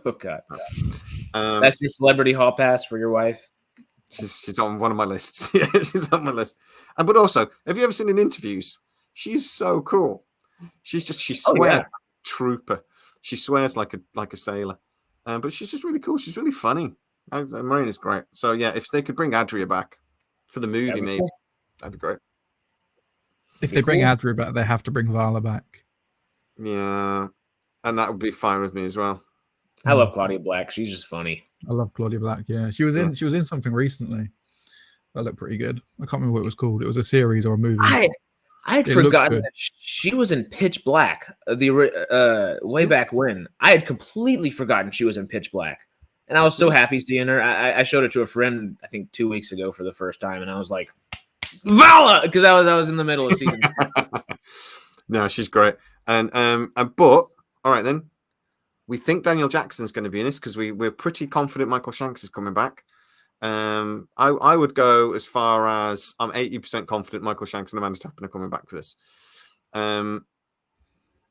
Oh God, Um, that's your celebrity hall pass for your wife. she's on one of my lists. Yeah, she's on my list. But also, have you ever seen in interviews? She's so cool. She swears like a trooper. She swears like a sailor. But she's just really cool. She's really funny. Marina's great. So yeah, if they could bring Adria back for the movie, maybe Cool. that'd be great. If they bring Adria back, they have to bring Vala back. Yeah, and that would be fine with me as well. I love Claudia Black. She's just funny. I love Claudia Black. Yeah, she was in something recently that looked pretty good. I can't remember what it was called. It was a series or a movie. I had forgotten that she was in Pitch Black. Way back when, I had completely forgotten she was in Pitch Black, and I was so happy seeing her. I showed it to a friend, I think 2 weeks ago for the first time, and I was like, Vala, because I was in the middle of season. No, she's great. But all right then, we think Daniel Jackson's going to be in this because we're pretty confident Michael Shanks is coming back. I would go as far as I'm 80% confident Michael Shanks and Amanda Tappen are coming back for this.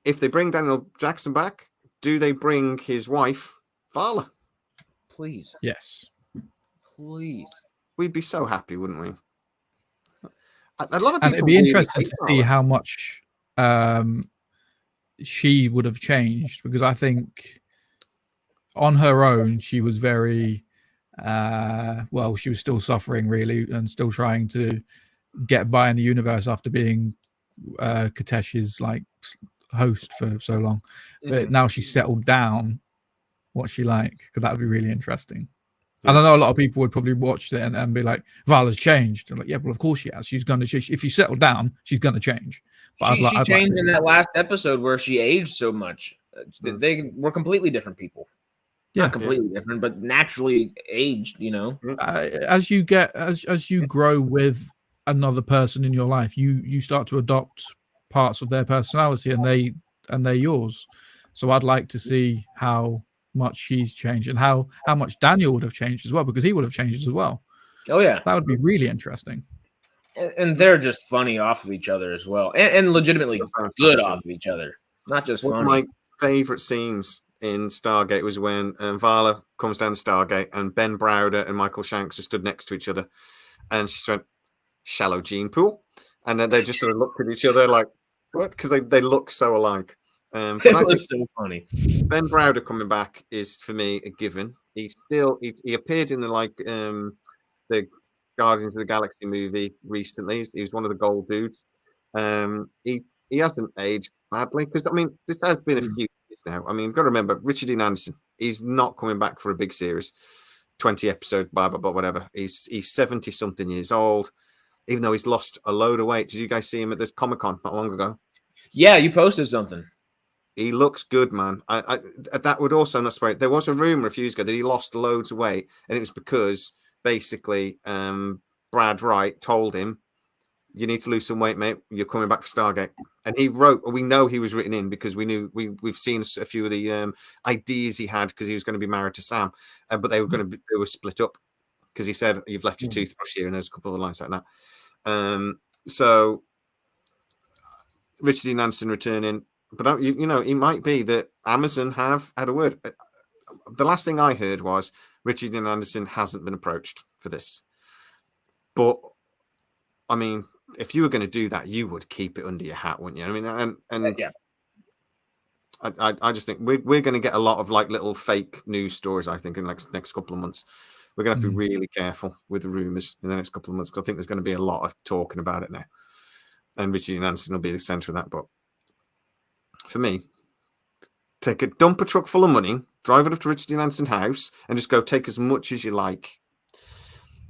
If they bring Daniel Jackson back, do they bring his wife, Vala? Please. Yes. Please. We'd be so happy, wouldn't we? A lot of people. And it'd be interesting to see how much she would have changed, because I think on her own she was very she was still suffering really and still trying to get by in the universe after being Katesh's like host for so long. But now she's settled down. What's she like? Because that would be really interesting. And I know a lot of people would probably watch it and be like, Vala's changed. I'm like, yeah, well, of course she has. She's going to, if you settle down, she's going to change. But she changed in that last episode where she aged so much. They were completely different people. Yeah, not completely different, but naturally aged, you know. As you grow with another person in your life, you start to adopt parts of their personality, and they're yours. So I'd like to see how much she's changed and how much Daniel would have changed as well, because he would have changed as well. Oh yeah, that would be really interesting. And they're just funny off of each other as well, and legitimately good off of each other, not just funny. One of my favorite scenes in Stargate was when Vala comes down the Stargate and Ben Browder and Michael Shanks are stood next to each other, and she went, "Shallow gene pool," and then they just sort of looked at each other like, "What?" Because they look so alike. But it was so funny. Ben Browder coming back is for me a given. He appeared in the Guardians of the Galaxy movie recently. He was one of the gold dudes. He hasn't aged badly, because I mean this has been a few years now. I mean, you've got to remember Richard Dean Anderson. He's not coming back for a big series, 20 episodes, blah blah blah, whatever. He's 70 something years old, even though he's lost a load of weight. Did you guys see him at this Comic-Con not long ago? Yeah, you posted something. He looks good, man. I that would also not surprise. There was a rumor a few years ago that he lost loads of weight, and it was because basically Brad Wright told him, "You need to lose some weight, mate. You're coming back for Stargate." And he wrote. We know he was written in because we've seen a few of the ideas he had, because he was going to be married to Sam, but they were split up, because he said, "You've left your toothbrush here," and there's a couple of lines like that. So Richard Dean Anderson returning. But it might be that Amazon have had a word. The last thing I heard was Richard Dean Anderson hasn't been approached for this. But I mean, if you were going to do that, you would keep it under your hat, wouldn't you? I mean, and yeah. I just think we're going to get a lot of like little fake news stories. I think in the next couple of months, we're going to have to be really careful with the rumors in the next couple of months, because I think there's going to be a lot of talking about it now, and Richard Dean Anderson will be the center of that. But for me, take a dumper truck full of money, drive it up to Richard Dean Anderson's house, and just go take as much as you like.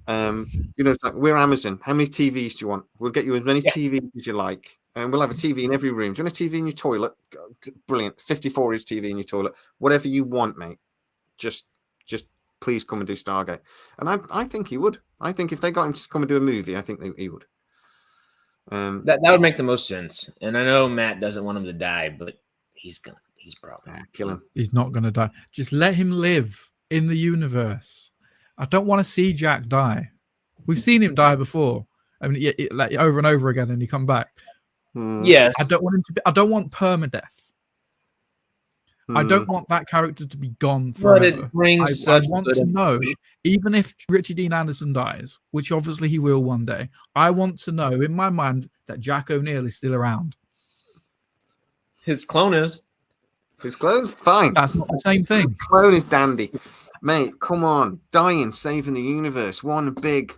It's like, we're Amazon. How many TVs do you want? We'll get you as many TVs as you like, and we'll have a TV in every room. Do you want a TV in your toilet? Brilliant, 54-inch TV in your toilet. Whatever you want, mate. Just please come and do Stargate. And I think he would. I think if they got him to come and do a movie, I think he would. That would make the most sense. And I know Matt doesn't want him to die, but he's probably kill him. He's not gonna die. Just let him live in the universe. I don't want to see Jack die. We've seen him die before. I mean, like over and over again, and he come back. Yes. I don't want him to be. I don't want permadeath. I don't want that character to be gone But forever. it brings I such want good to know, emotion. even if Richard Dean Anderson dies, which obviously he will one day, I want to know in my mind that Jack O'Neill is still around. His clone is. His clone's fine. That's not the same thing. Clone is dandy. Mate, come on. Dying, saving the universe. One big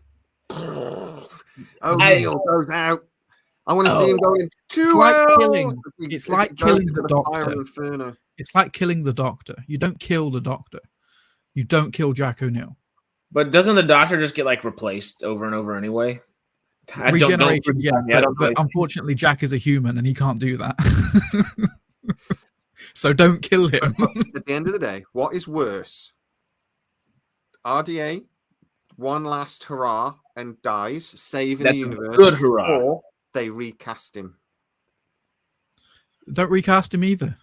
O'Neill goes out. I want to see him going It's like killing. It's like killing the Doctor. Inferno. It's like killing the Doctor. You don't kill the Doctor. You don't kill Jack O'Neill. But doesn't the Doctor just get like replaced over and over anyway? Regeneration, but unfortunately, Jack is a human and he can't do that. So don't kill him. At the end of the day, what is worse? RDA, one last hurrah and dies, saving the universe. Good hurrah. Or they recast him. Don't recast him either.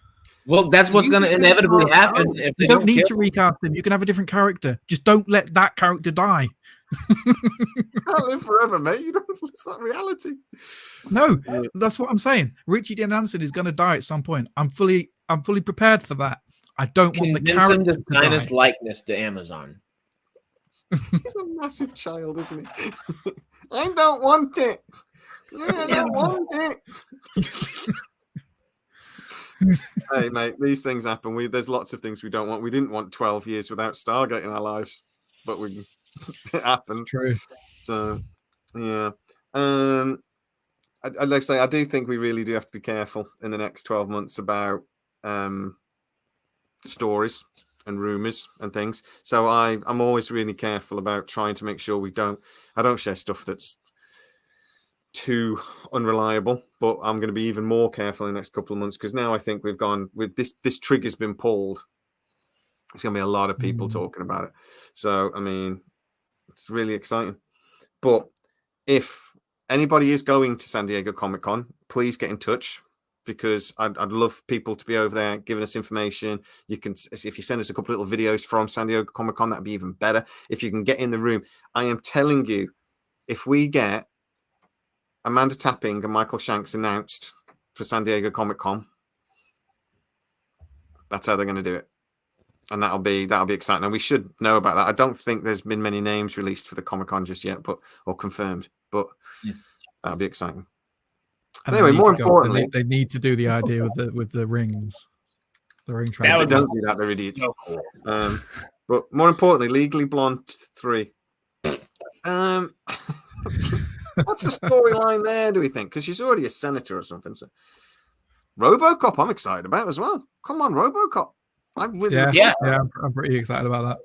Well, that's what's going to inevitably happen. If you don't need to recast him. You can have a different character. Just don't let that character die. You can't live forever, mate. You don't. It's not reality. No, that's what I'm saying. Richie Dean Anderson is going to die at some point. I'm fully prepared for that. I don't want the character him to to sign die. his likeness to Amazon. He's a massive child, isn't he? I don't want it. I don't want it. Hey, mate, these things happen. There's lots of things we don't want. We didn't want 12 years without Stargate in our lives, but it happened. It's true. So, yeah. I'd like to say, I do think we really do have to be careful in the next 12 months about stories and rumors and things. So I'm always really careful about trying to make sure I don't share stuff that's too unreliable, but I'm going to be even more careful in the next couple of months because now I think we've gone with this trigger's been pulled. There's going to be a lot of people talking about it. So, I mean, it's really exciting. But if anybody is going to San Diego Comic-Con, please get in touch because I'd love people to be over there giving us information. You can, if you send us a couple of little videos from San Diego Comic-Con, that'd be even better. If you can get in the room, I am telling you, if we get Amanda Tapping and Michael Shanks announced for San Diego Comic-Con, that's how they're going to do it. And that'll be exciting. And we should know about that. I don't think there's been many names released for the Comic-Con just yet, or confirmed. But that'll be exciting. And anyway, more importantly, they need to do the idea with the rings. The ring trade. If they don't do that, they're idiots. So cool. But more importantly, Legally Blonde 3. What's the storyline there, do we think? Because she's already a senator or something. So RoboCop, I'm excited about as well. Come on, RoboCop. I'm pretty excited about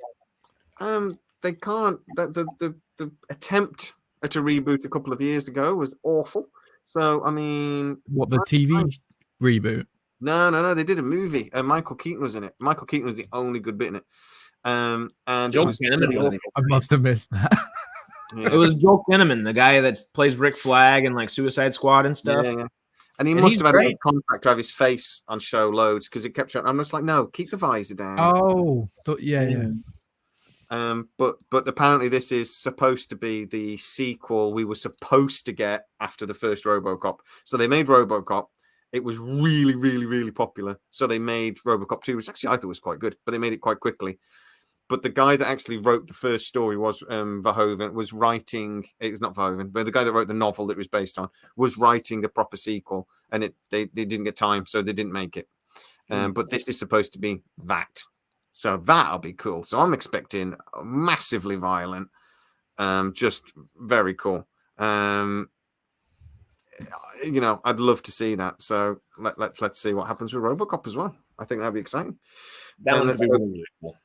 that. They can't. The attempt at a reboot a couple of years ago was awful. So I mean, what, the TV reboot? No. They did a movie. Michael Keaton was in it. Michael Keaton was the only good bit in it. And Joel Kinnaman. I must have missed that. Yeah. It was Joel Kinnaman, the guy that plays Rick Flag and like Suicide Squad and stuff. Yeah. And he must have had a contract to have his face on show loads because it kept showing. I'm just like, no, keep the visor down. Oh, yeah. But apparently this is supposed to be the sequel we were supposed to get after the first RoboCop. So they made RoboCop. It was really, really, really popular. So they made RoboCop 2, which actually I thought was quite good, but they made it quite quickly. But the guy that actually wrote the first story was Verhoeven, was writing. It was not Verhoeven, but the guy that wrote the novel that it was based on was writing a proper sequel, and they didn't get time, so they didn't make it. But this is supposed to be that, so that'll be cool. So I'm expecting massively violent, just very cool. I'd love to see that. So let's see what happens with RoboCop as well. I think that'd be exciting. That would be really cool.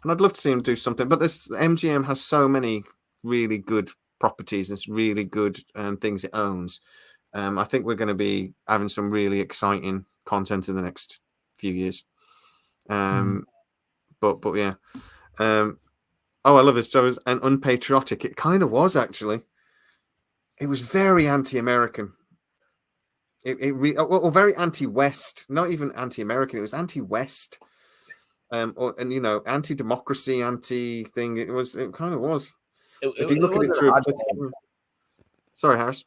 And I'd love to see him do something, but MGM has so many really good properties and really good things it owns. I think we're going to be having some really exciting content in the next few years. But yeah. I love it. So it was an unpatriotic. It kind of was, actually. It was very anti-American. Or very anti-West. Not even anti-American. It was anti-West. Anti-democracy, anti-thing. It kind of was. If you look at it through. Sorry, Harris.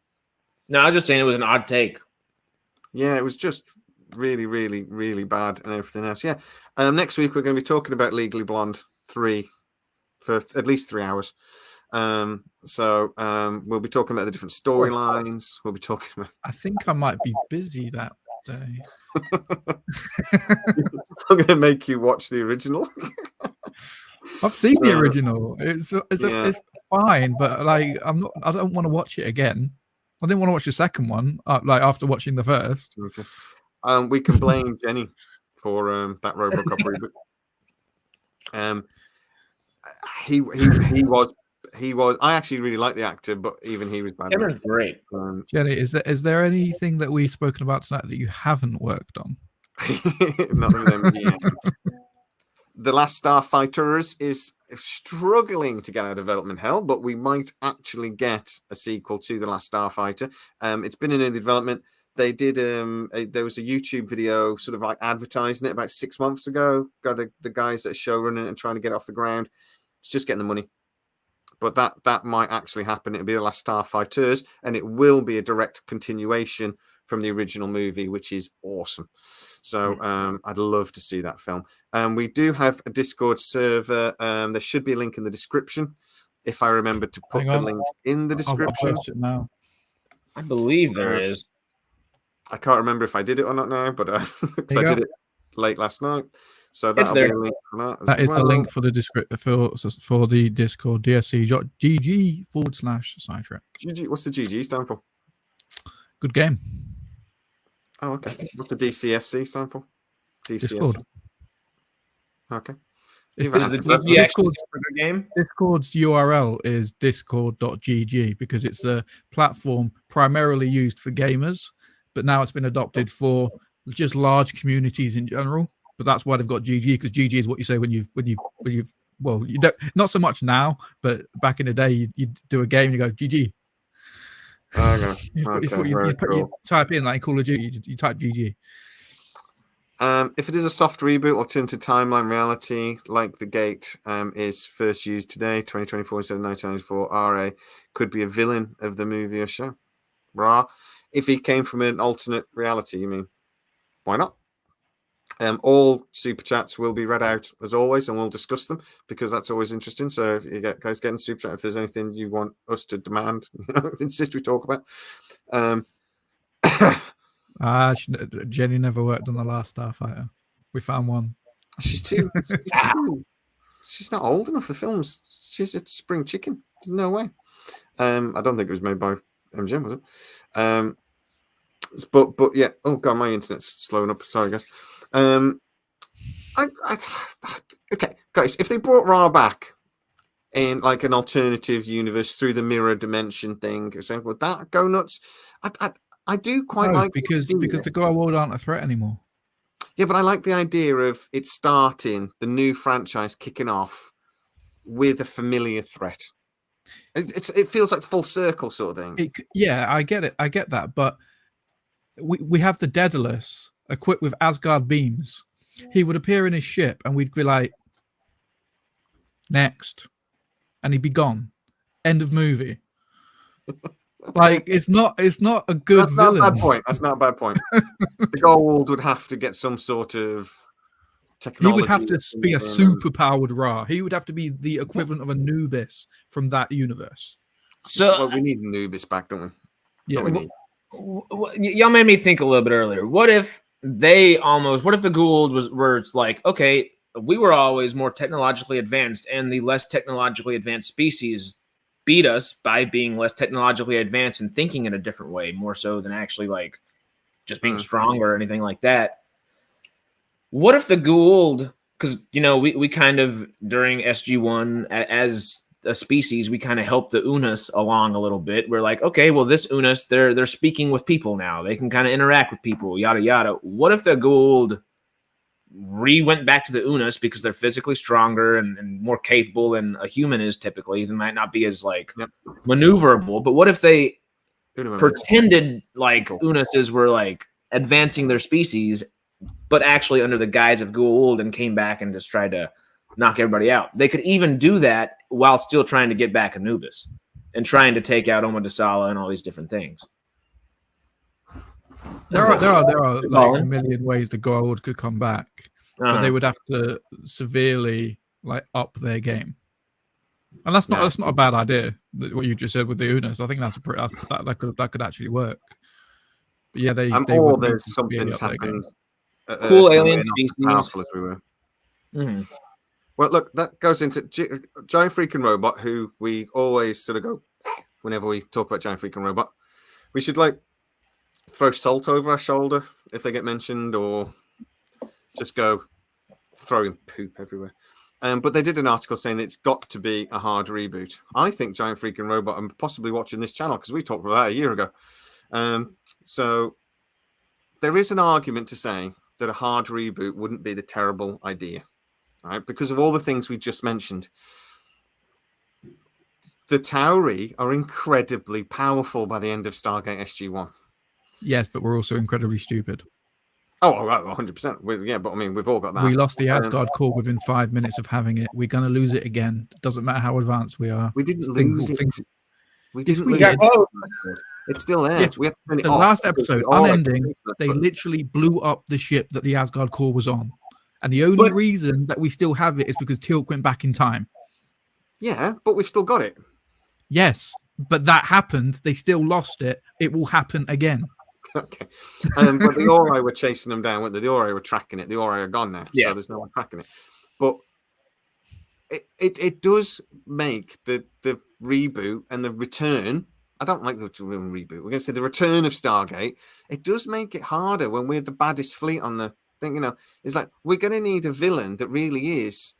No, I was just saying it was an odd take. Yeah, it was just really, really, really bad and everything else. Yeah. Next week we're going to be talking about Legally Blonde 3 for at least 3 hours. So we'll be talking about the different storylines. We'll be talking about. I think I might be busy that day. I'm going to make you watch the original. I've seen the original. It's fine, but like I don't want to watch it again. I didn't want to watch the second one, like after watching the first. Okay. We can blame Jenny for that RoboCop reboot. He was. I actually really like the actor, but even he was bad. Cameron's great. Jenny, is there anything that we've spoken about tonight that you haven't worked on? Not of them. Yeah. The Last Starfighters is struggling to get out of development hell, but we might actually get a sequel to The Last Starfighter. It's been in early development. They did there was a YouTube video sort of like advertising it about 6 months ago. The guys that are showrunning it and trying to get it off the ground. It's just getting the money. But that might actually happen. It'll be The Last Starfighters, and it will be a direct continuation from the original movie, which is awesome. So I'd love to see that film. We do have a Discord server. There should be a link in the description, if I remember to put the links in the description. I'll post it now. I believe there is. I can't remember if I did it or not now, but because I did it late last night. So that'll be a link for that as That is well. the link for the for the Discord, dsc.gg/sidetrack. GG, what's the GG stand for? Good game. Oh, okay. What's the DCSC stand for? Discord. Okay. Discord's URL is discord.gg because it's a platform primarily used for gamers, but now it's been adopted for just large communities in general. But that's why they've got GG, because GG is what you say when you've well, you don't, not so much now, but back in the day you do a game and you go GG. Okay. You type in like Call of Duty, you type GG. If it is a soft reboot or turned to timeline reality, like The Gate is first used today, 2024 instead of 1994, RA could be a villain of the movie or show. Rah. If he came from an alternate reality, you mean? Why not? All super chats will be read out as always, and we'll discuss them because that's always interesting. So if you guys get in super chat, if there's anything you want us to demand, insist we talk about. Jenny never worked on The Last Starfighter. We found one. She's not old enough for films. She's a spring chicken. There's no way. I don't think it was made by MGM, was it? But yeah. Oh god, my internet's slowing up. Sorry, guys. Okay, guys. If they brought Ra back in like an alternative universe through the mirror dimension thing, would that go nuts? I do quite like because the Garwold aren't a threat anymore. Yeah, but I like the idea of it starting the new franchise kicking off with a familiar threat. It feels like full circle sort of thing. Yeah, I get it. I get that, but we have the Daedalus equipped with Asgard beams. He would appear in his ship, and we'd be like, next, and he'd be gone. End of movie. Like it's not a good villain. That's not a bad point. The Gold would have to get some sort of technology. He would have to be a super-powered Ra. He would have to be the equivalent of Anubis from that universe. So we need Anubis back, don't we? Yeah. We need. Y'all made me think a little bit earlier. What if the Gould where it's like, okay, we were always more technologically advanced, and the less technologically advanced species beat us by being less technologically advanced and thinking in a different way, more so than actually like just being stronger or anything like that. What if the Gould, because we kind of during SG1 as a species, we kind of helped the Unas along a little bit. We're like, okay, well, this Unas, they're speaking with people now. They can kind of interact with people, yada yada. What if the Gould went back to the Unas because they're physically stronger and more capable than a human is typically? They might not be as maneuverable, but what if they pretended like Unases were like advancing their species, but actually under the guise of Gould, and came back and just tried to knock everybody out? They could even do that while still trying to get back Anubis and trying to take out Omodesala and all these different things. There are like a Colin? million ways the Goa'uld could come back, but they would have to severely like up their game. And that's not a bad idea. What you just said with the Unas, I think that could actually work. But yeah, they or would need there's to severely something's up their game. happened. Cool Earth, and alien we're not as species. powerful as we were. Mhm. Well, look, that goes into Giant Freaking Robot, who we always sort of go whenever we talk about Giant Freaking Robot. We should like throw salt over our shoulder if they get mentioned, or just go throwing poop everywhere. But they did an article saying it's got to be a hard reboot. I think Giant Freaking Robot, I'm possibly watching this channel because we talked about that a year ago. So there is an argument to say that a hard reboot wouldn't be the terrible idea, right? Because of all the things we just mentioned. The Tauri are incredibly powerful by the end of Stargate SG-1. Yes, but we're also incredibly stupid. Oh, 100%. Yeah, but I mean, we've all got that. We lost the Asgard core within 5 minutes of having it. We're going to lose it again. It doesn't matter how advanced we are. We didn't lose it. We didn't lose did. it. It's still there. Yes, we have to turn it the off last episode, Unending, they but literally blew up the ship that the Asgard core was on. And the only reason that we still have it is because Teal'c went back in time. yeah, but we've still got it. Yes, but that happened. They still lost it. It will happen again. Okay. But the Ori were chasing them down, weren't they? The Ori were tracking it. The Ori are gone now, so there's no one tracking it. But it does make the reboot and the return. I don't like the reboot. We're going to say the return of Stargate. It does make it harder when we're the baddest fleet on the thing. You know, it's like we're going to need a villain that really is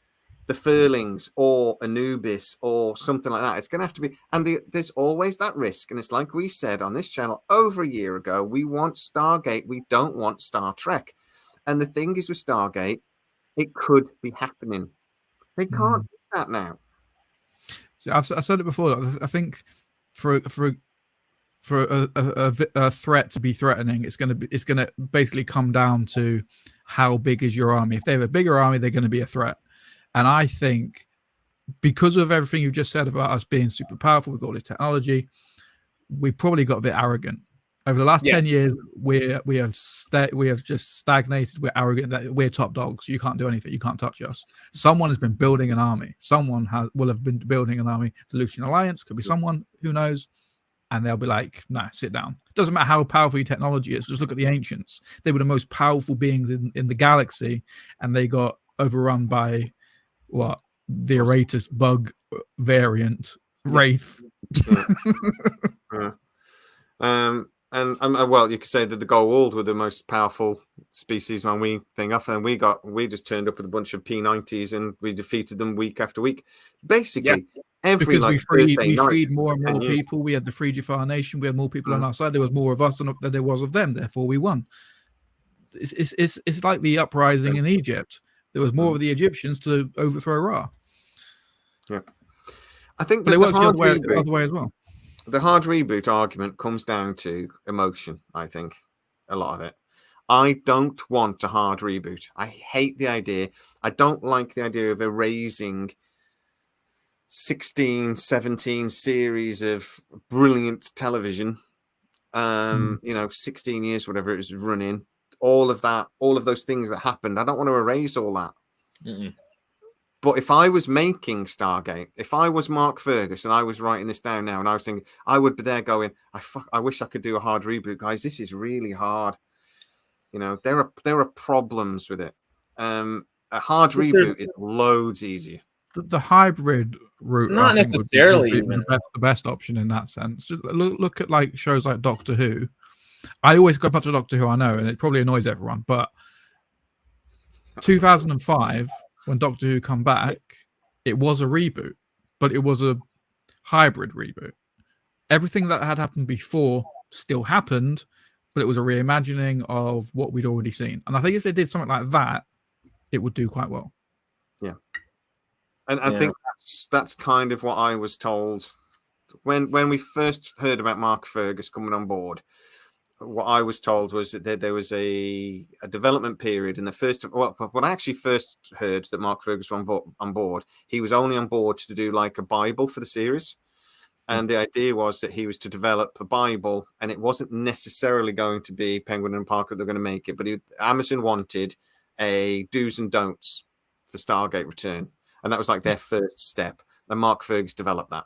the Furlings or Anubis or something like that. It's going to have to be, and there's always that risk. And it's like we said on this channel over a year ago, we want Stargate, we don't want Star Trek. And the thing is with Stargate, it could be happening. They can't do that now. So I've said it before. I think for a threat to be threatening, it's going to basically come down to how big is your army. If they have a bigger army, they're going to be a threat. And I think because of everything you've just said about us being super powerful, we've got all this technology, we probably got a bit arrogant. Over the last 10 years, we have just stagnated. We're arrogant. We're top dogs. You can't do anything. You can't touch us. Someone has been building an army. Someone will have been building an army. The Lucian Alliance could be someone, who knows? And they'll be like, nah, sit down. Doesn't matter how powerful your technology is. Just look at the ancients. They were the most powerful beings in the galaxy, and they got overrun by what? The Eratus bug variant, Wraith. And well, you could say that the Goa'uld were the most powerful species when we think of, and we just turned up with a bunch of P90s and we defeated them week after week. Basically, every because we freed more and more years. people. We had the Free Jafar Nation. We had more people on our side. There was more of us than there was of them. Therefore, we won. It's like the uprising in Egypt. There was more of the Egyptians to overthrow Ra. Yeah, I think but it works the other way as well. The hard reboot argument comes down to emotion, I think, a lot of it. I don't want a hard reboot. I hate the idea. I don't like the idea of erasing 16, 17 series of brilliant television. 16 years, whatever it was running. All of that, all of those things that happened. I don't want to erase all that. But if I was making Stargate, if I was Mark Fergus and I was writing this down now and I was thinking, I would be there going, I wish I could do a hard reboot, guys. This is really hard. You know, there are problems with it. A hard reboot is loads easier. The hybrid route, not necessarily would be the best option in that sense. Look at like shows like Doctor Who. I always go back to Doctor Who, I know, and it probably annoys everyone, but 2005. When Doctor Who come back, it was a reboot, but it was a hybrid reboot. Everything that had happened before still happened, but it was a reimagining of what we'd already seen. And I think if they did something like that, it would do quite well. Yeah. And I think that's kind of what I was told when we first heard about Mark Fergus coming on board. What I was told was that there was a development period in the first. Well, when I actually first heard that Mark Fergus was on board, he was only on board to do like a Bible for the series, And the idea was that he was to develop the Bible, and it wasn't necessarily going to be Penguin and Parker that were going to make it, but Amazon wanted a do's and don'ts for Stargate Return, and that was like their first step. And Mark Fergus developed that.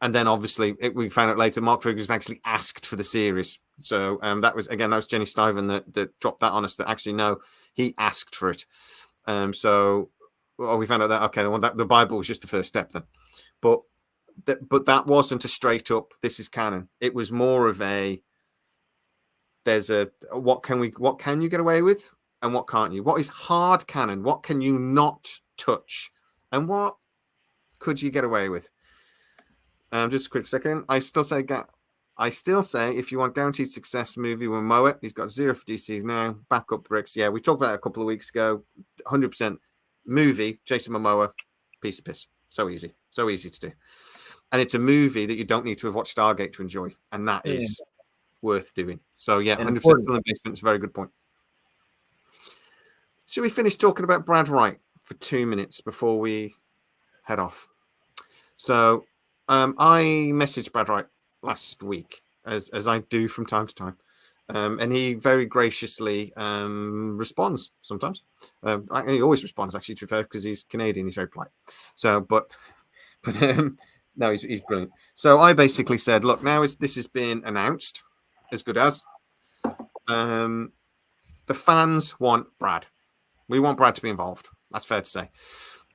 And then obviously we found out later Mark Ferguson actually asked for the series. So that was Jenny Stiven that dropped that on us, that actually no, he asked for it. So we found out that okay, the Bible was just the first step then. But that wasn't a straight up this is canon. It was more of a what can you get away with and what can't you? What is hard canon? What can you not touch? And what could you get away with? Just a quick second. I still say if you want guaranteed success movie, Momoa, he's got 0 for DC now. Backup bricks. Yeah, we talked about it a couple of weeks ago. 100% movie. Jason Momoa, piece of piss. So easy to do. And it's a movie that you don't need to have watched Stargate to enjoy, and that is worth doing. So yeah, 100% film investment is a very good point. Should we finish talking about Brad Wright for 2 minutes before we head off? So I messaged Brad Wright last week, as I do from time to time, and he very graciously responds sometimes. He always responds, actually, to be fair, because he's Canadian. He's very polite. So, but no, he's brilliant. So I basically said, look, now this has been announced, as good as. The fans want Brad. We want Brad to be involved. That's fair to say.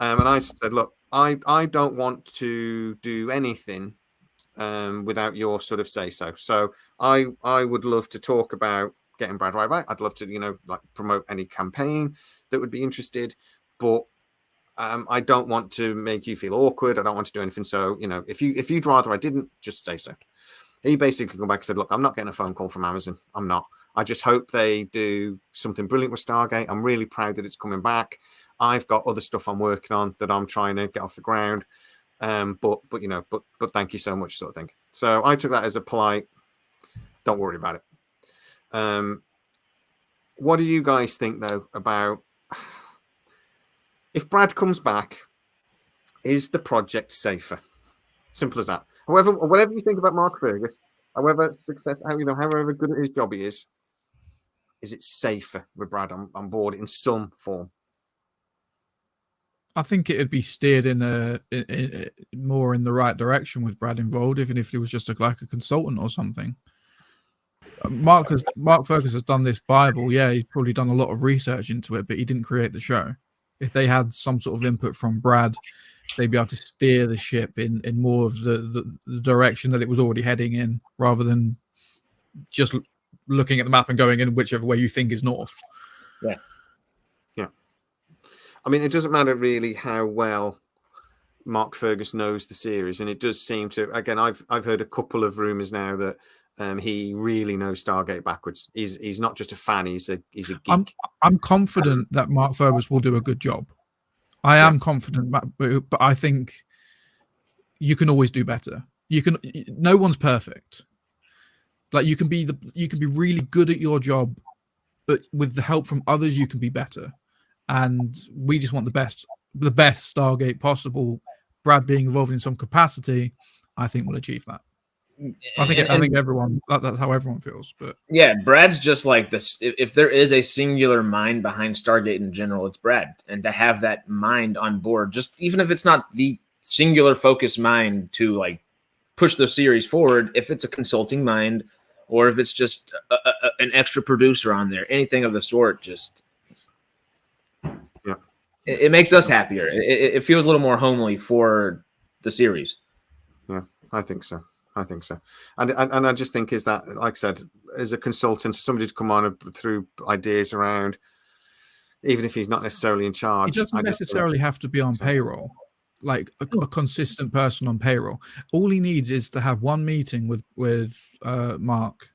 And I said, look, I don't want to do anything without your sort of say so. So I would love to talk about getting Brad Wright back. I'd love to, promote any campaign that would be interested, but I don't want to make you feel awkward. I don't want to do anything. So, if you'd rather I didn't, just say so. He basically come back and said, look, I'm not getting a phone call from Amazon. I'm not. I just hope they do something brilliant with Stargate. I'm really proud that it's coming back. I've got other stuff I'm working on that I'm trying to get off the ground. But thank you so much, sort of thing. So I took that as a polite, don't worry about it. What do you guys think, though, about if Brad comes back, is the project safer? Simple as that. However, whatever you think about Mark Fergus, however good at his job he is it safer with Brad on board in some form? I think it'd be steered in more in the right direction with Brad involved, even if he was just like a consultant or something. Mark Fergus has done this Bible. Yeah, he's probably done a lot of research into it, but he didn't create the show. If they had some sort of input from Brad, they'd be able to steer the ship in more of the direction that it was already heading in, rather than just looking at the map and going in whichever way you think is north. Yeah. I mean, it doesn't matter really how well Mark Fergus knows the series, and it does seem to. Again, I've heard a couple of rumors now that he really knows Stargate backwards. He's not just a fan; he's a geek. I'm confident that Mark Fergus will do a good job. I am confident, but I think you can always do better. No one's perfect. Like you can be really good at your job, but with the help from others, you can be better. And we just want the best Stargate possible. Brad being involved in some capacity, I think will achieve that. I think everyone, that's how everyone feels. But yeah, Brad's just like this. If there is a singular mind behind Stargate in general, it's Brad. And to have that mind on board, just even if it's not the singular focus mind to like push the series forward, if it's a consulting mind or if it's just an extra producer on there, anything of the sort, just it makes us happier. It feels a little more homely for the series. Yeah, I think so. And I just think is that, like I said, as a consultant, somebody to come on and through ideas around, even if he's not necessarily in charge. He doesn't necessarily have to be on payroll, like a consistent person on payroll. All he needs is to have one meeting with Mark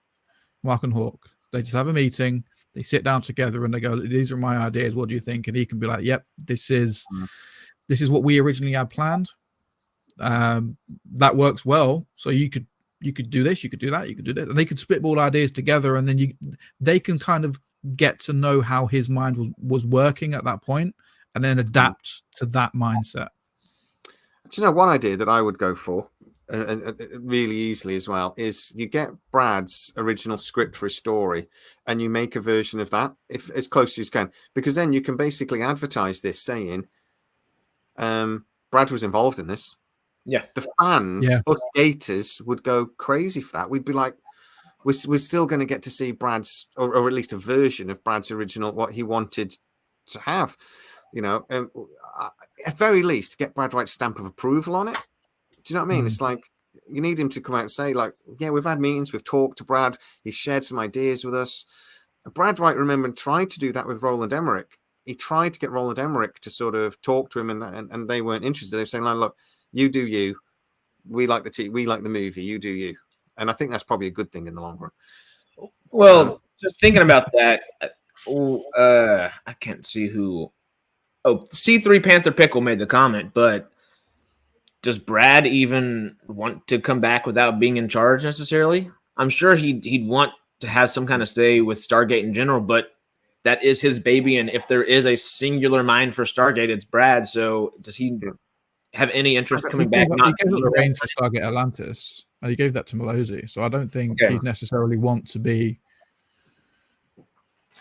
and Hawk. They just have a meeting. They sit down together and they go, "These are my ideas. What do you think?" And he can be like, "Yep, this is what we originally had planned. That works well. So you could do this, you could do that, you could do that." And they could spitball ideas together, and then they can kind of get to know how his mind was working at that point, and then adapt to that mindset. Do you know one idea that I would go for, and really easily as well, is you get Brad's original script for a story, and you make a version of that, if as close as you can, because then you can basically advertise this, saying, Brad was involved in this. Yeah. The fans, Yeah. us Gators, would go crazy for that. We'd be like, we're still going to get to see Brad's, or at least a version of Brad's original, what he wanted to have. You know, at very least, get Brad Wright's stamp of approval on it. Do you know what I mean? It's like you need him to come out and say, like, yeah, we've had meetings, we've talked to Brad, he's shared some ideas with us. Brad Wright, remember, tried to do that with Roland Emmerich. He tried to get Roland Emmerich to sort of talk to him, and they weren't interested. They were saying, like, look, you do you. We like we like the movie. You do you. And I think that's probably a good thing in the long run. Well, just thinking about that, I can't see who. Oh, C3 Panther Pickle made the comment, but does Brad even want to come back without being in charge necessarily? I'm sure he'd want to have some kind of say with Stargate in general, but that is his baby, and if there is a singular mind for Stargate, it's Brad. So does he have any interest coming back? He gave the reins to Stargate Atlantis. He gave that to Malozzi, so I don't think he'd necessarily want to be.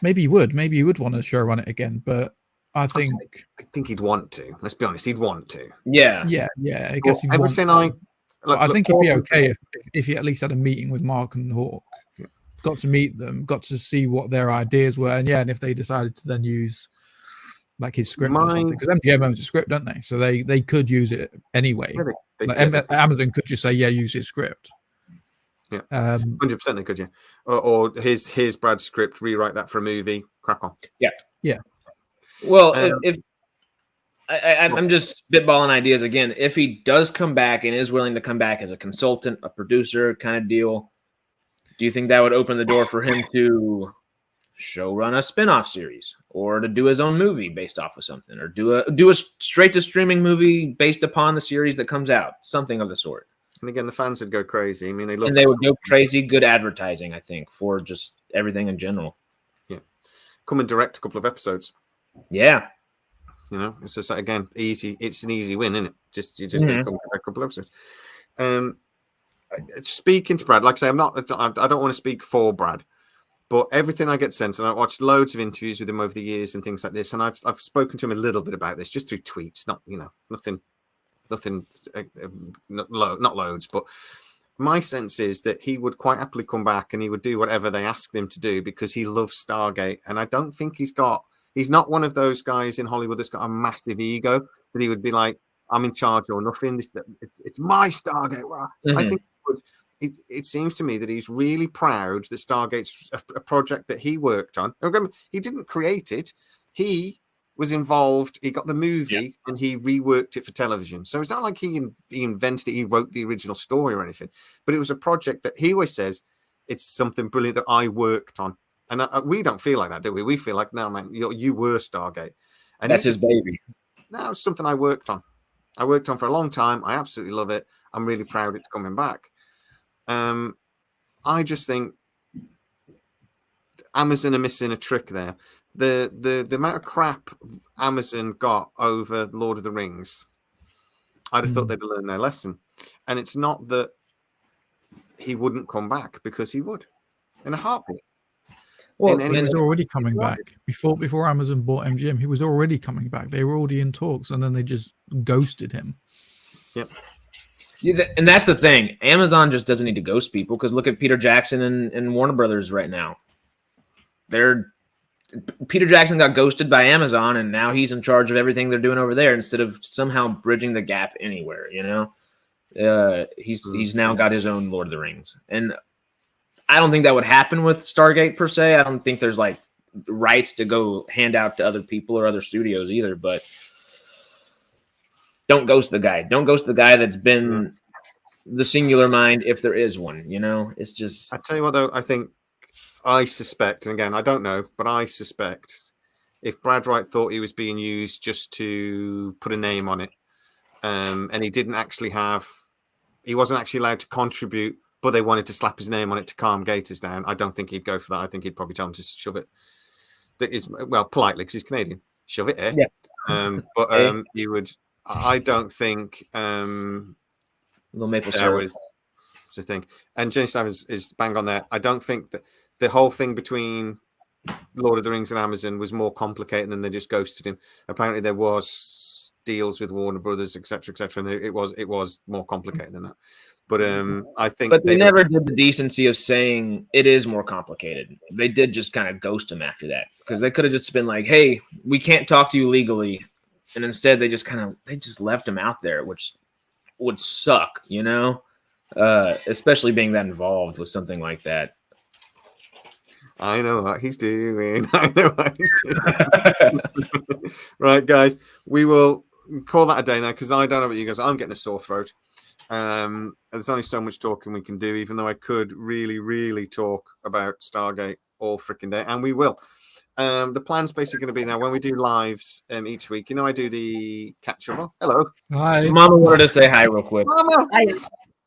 Maybe he would want to show run it again, but I think he'd want to. Let's be honest, he'd want to. Yeah. I guess well, everything I think he'd be okay if he at least had a meeting with Mark and Hawk, got to meet them, got to see what their ideas were, and if they decided to then use like his script or something, because MGM owns a script, don't they? So they could use it anyway. Yeah, Amazon could just say, use his script. Yeah, 100% they could, or here's Brad's script, rewrite that for a movie, crack on. Yeah. Well, if I'm just spitballing ideas again, if he does come back and is willing to come back as a consultant, a producer kind of deal, do you think that would open the door for him to show run a spin-off series, or to do his own movie based off of something, or do a straight to streaming movie based upon the series that comes out, something of the sort? And again, the fans would go crazy. I mean, they would go crazy. Good advertising, I think, for just everything in general. Yeah, come and direct a couple of episodes. Yeah, you know, it's just again easy. It's an easy win, isn't it? You just get to come direct a couple of episodes. Speaking to Brad, like I say, I don't want to speak for Brad, but everything I get sent, and I watched loads of interviews with him over the years and things like this, and I've spoken to him a little bit about this just through tweets, not not loads, but my sense is that he would quite happily come back and he would do whatever they asked him to do because he loves Stargate, and I don't think he's not one of those guys in Hollywood that's got a massive ego that he would be like, I'm in charge or nothing. It's my Stargate. I think it seems to me that he's really proud that Stargate's a project that he worked on. Remember, he didn't create it. He was involved. He got the movie and he reworked it for television. So it's not like he invented it. He wrote the original story or anything. But it was a project that he always says it's something brilliant that I worked on. And we don't feel like that, do we? We feel like, no, man, you were Stargate. And that's his baby. No, it's something I worked on. I worked on for a long time. I absolutely love it. I'm really proud it's coming back. I just think Amazon are missing a trick there. The amount of crap Amazon got over Lord of the Rings, I'd have thought they'd learned their lesson. And it's not that he wouldn't come back, because he would in a heartbeat. Well, he was already coming back before Amazon bought MGM. He was already coming back. They were already in talks, and then they just ghosted him. Yep. Yeah, and that's the thing. Amazon just doesn't need to ghost people, because look at Peter Jackson and Warner Brothers right now. Peter Jackson got ghosted by Amazon, and now he's in charge of everything they're doing over there instead of somehow bridging the gap anywhere. You know, he's now got his own Lord of the Rings, and I don't think that would happen with Stargate per se. I don't think there's like rights to go hand out to other people or other studios either. But don't ghost the guy. Don't ghost the guy that's been the singular mind, if there is one. You know, it's just. I tell you what, though, I suspect, and again, I don't know, but I suspect if Brad Wright thought he was being used just to put a name on it, and he wasn't actually allowed to contribute, but they wanted to slap his name on it to calm Gators down, I don't think he'd go for that. I think he'd probably tell him to shove it. That is, well, politely, because he's Canadian. Shove it here. Yeah. But he would. I don't think Little maple there syrup. was the thing. And Jenny Simons is bang on there. I don't think that the whole thing between Lord of the Rings and Amazon was more complicated than they just ghosted him. Apparently, there was deals with Warner Brothers, etc., etc., and it was more complicated than that. But I think, But they never did the decency of saying it is more complicated. They did just kind of ghost him after that, because they could have just been like, "Hey, we can't talk to you legally," and instead they just left him out there, which would suck, you know, especially being that involved with something like that. I know what he's doing. I know what he's doing. Right, guys, we will call that a day now because I don't know about you guys. I'm getting a sore throat. There's only so much talking we can do, even though I could really, really talk about Stargate all freaking day, and we will. The plan's basically going to be now when we do lives each week. You know, I do the catch up. Hello, Hi. Mama wanted to say hi real quick. Mama. I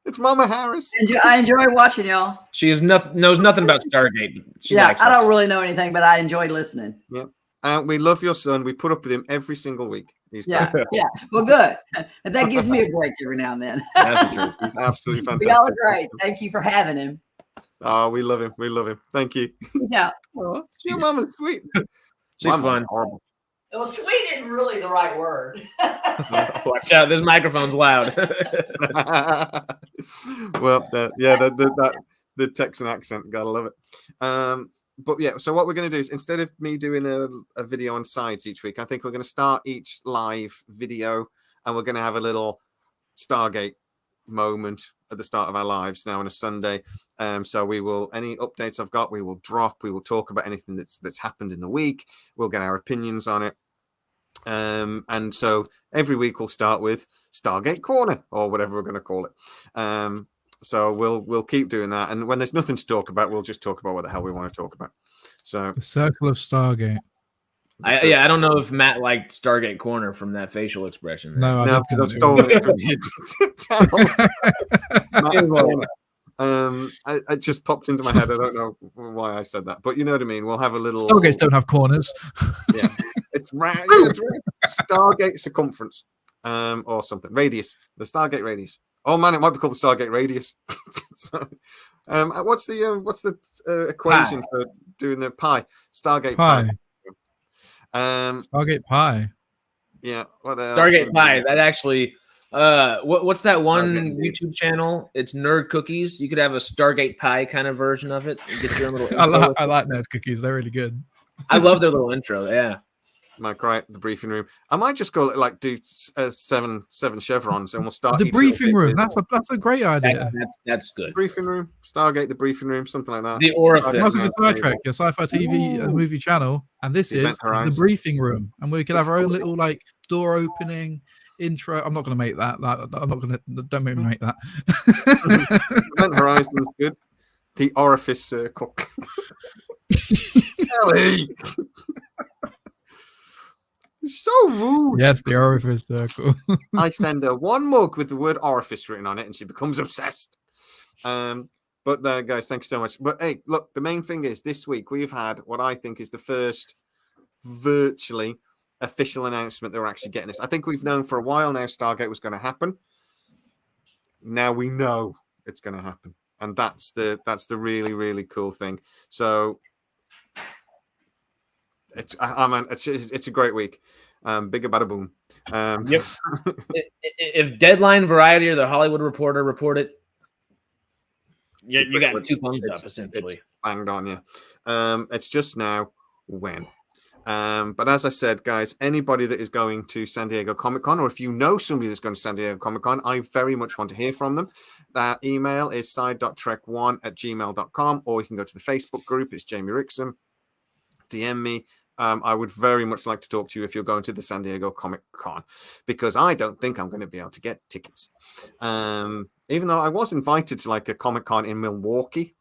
It's Mama Harris. enjoy watching y'all. She knows nothing about Stargate. She Yeah, likes I us. don't really know anything, but I enjoyed listening. We love your son. We put up with him every single week. He's Yeah, yeah. Well, good. And that gives me a break every now and then. That's the truth. He's absolutely fantastic. Y'all are great. Thank you for having him. Oh, we love him. We love him. Thank you. Yeah. Oh, your mama's sweet. She's Mama's fun. horrible. Well, sweet isn't really the right word. Watch out, this microphone's loud. Well, the Texan accent, gotta love it. But yeah, so what we're going to do is instead of me doing a video on sides each week, I think we're going to start each live video and we're going to have a little Stargate moment at the start of our lives now on a Sunday. So we will, any updates I've got, we will drop. We will talk about anything that's happened in the week. We'll get our opinions on it. And so every week we'll start with Stargate Corner or whatever we're going to call it. So we'll keep doing that. And when there's nothing to talk about, we'll just talk about what the hell we want to talk about. So The Circle of Stargate. I don't know if Matt liked Stargate Corner from that facial expression. No, no, because I've stolen it from his channel. It just popped into my head. I don't know why I said that, but you know what I mean. We'll have a little. Stargates don't have corners. Yeah, it's right. Yeah, it's right. Stargate circumference, or something. Radius. The Stargate radius. Oh man, it might be called the Stargate radius. So, what's the equation for doing the pi? Stargate pi. Stargate Pi. Yeah. Stargate Pi. That actually. What's that one Stargate, YouTube channel? It's Nerd Cookies. You could have a Stargate Pi kind of version of it. You get your own little. I like Nerd Cookies. They're really good. I love their little intro. Yeah. Mike Wright, the briefing room. I might just call it like do seven chevrons, and we'll start The each briefing little room. bit. That's a great idea. That's good. Briefing room, Stargate, the briefing room, something like that. The orifice. Welcome to Star Trek, your sci-fi TV movie channel, and this Event is Horizon. the briefing room, and we could have our own little like door opening intro. I'm not going to make that. I'm not going to. Don't make me make that. Event Horizon's good. The orifice circle. Ellie! So rude. Yes, the orifice circle. I send her one mug with the word orifice written on it, and she becomes obsessed. But guys, thank you so much. But hey, look, the main thing is this week we've had what I think is the first virtually official announcement that we're actually getting this. I think we've known for a while now Stargate was going to happen. Now we know it's going to happen, and that's the really, really cool thing. So it's a great week. Bigger bada boom. Yep. If Deadline, Variety, or the Hollywood Reporter report it, you got 2 thumbs up essentially. It's banged on you. It's just now when. But as I said, guys, anybody that is going to San Diego Comic-Con, or if you know somebody that's going to San Diego Comic-Con, I very much want to hear from them. That email is side.trek1@gmail.com, or you can go to the Facebook group. It's Jamie Rickson. DM me. I would very much like to talk to you if you're going to the San Diego Comic-Con, because I don't think I'm going to be able to get tickets. Even though I was invited to like a Comic-Con in Milwaukee,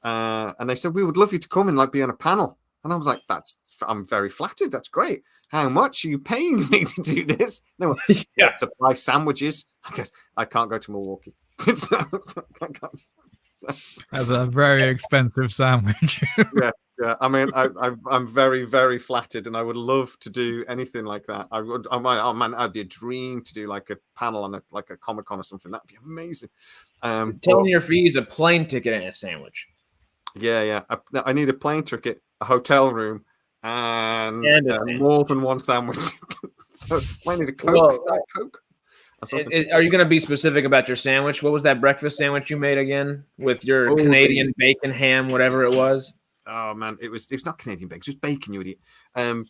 and they said, we would love you to come and like be on a panel. And I was like, I'm very flattered. That's great. How much are you paying me to do this? They were, Yeah. Supply sandwiches. I guess I can't go to Milwaukee. That's a very expensive sandwich. Yeah. Yeah, I mean, I'm very, very flattered, and I would love to do anything like that. I would. Oh man, I'd be a dream to do like a panel on a Comic-Con or something. That'd be amazing. Tell but- them your fees, a plane ticket, and a sandwich. Yeah. I need a plane ticket, a hotel room, and And a sandwich. more than one sandwich. So I need a Coke. Well, Diet Coke. Or something. Are you going to be specific about your sandwich? What was that breakfast sandwich you made again with your Oh, Canadian bacon ham, whatever it was? Oh man, it was not Canadian bacon, it's just bacon, you idiot.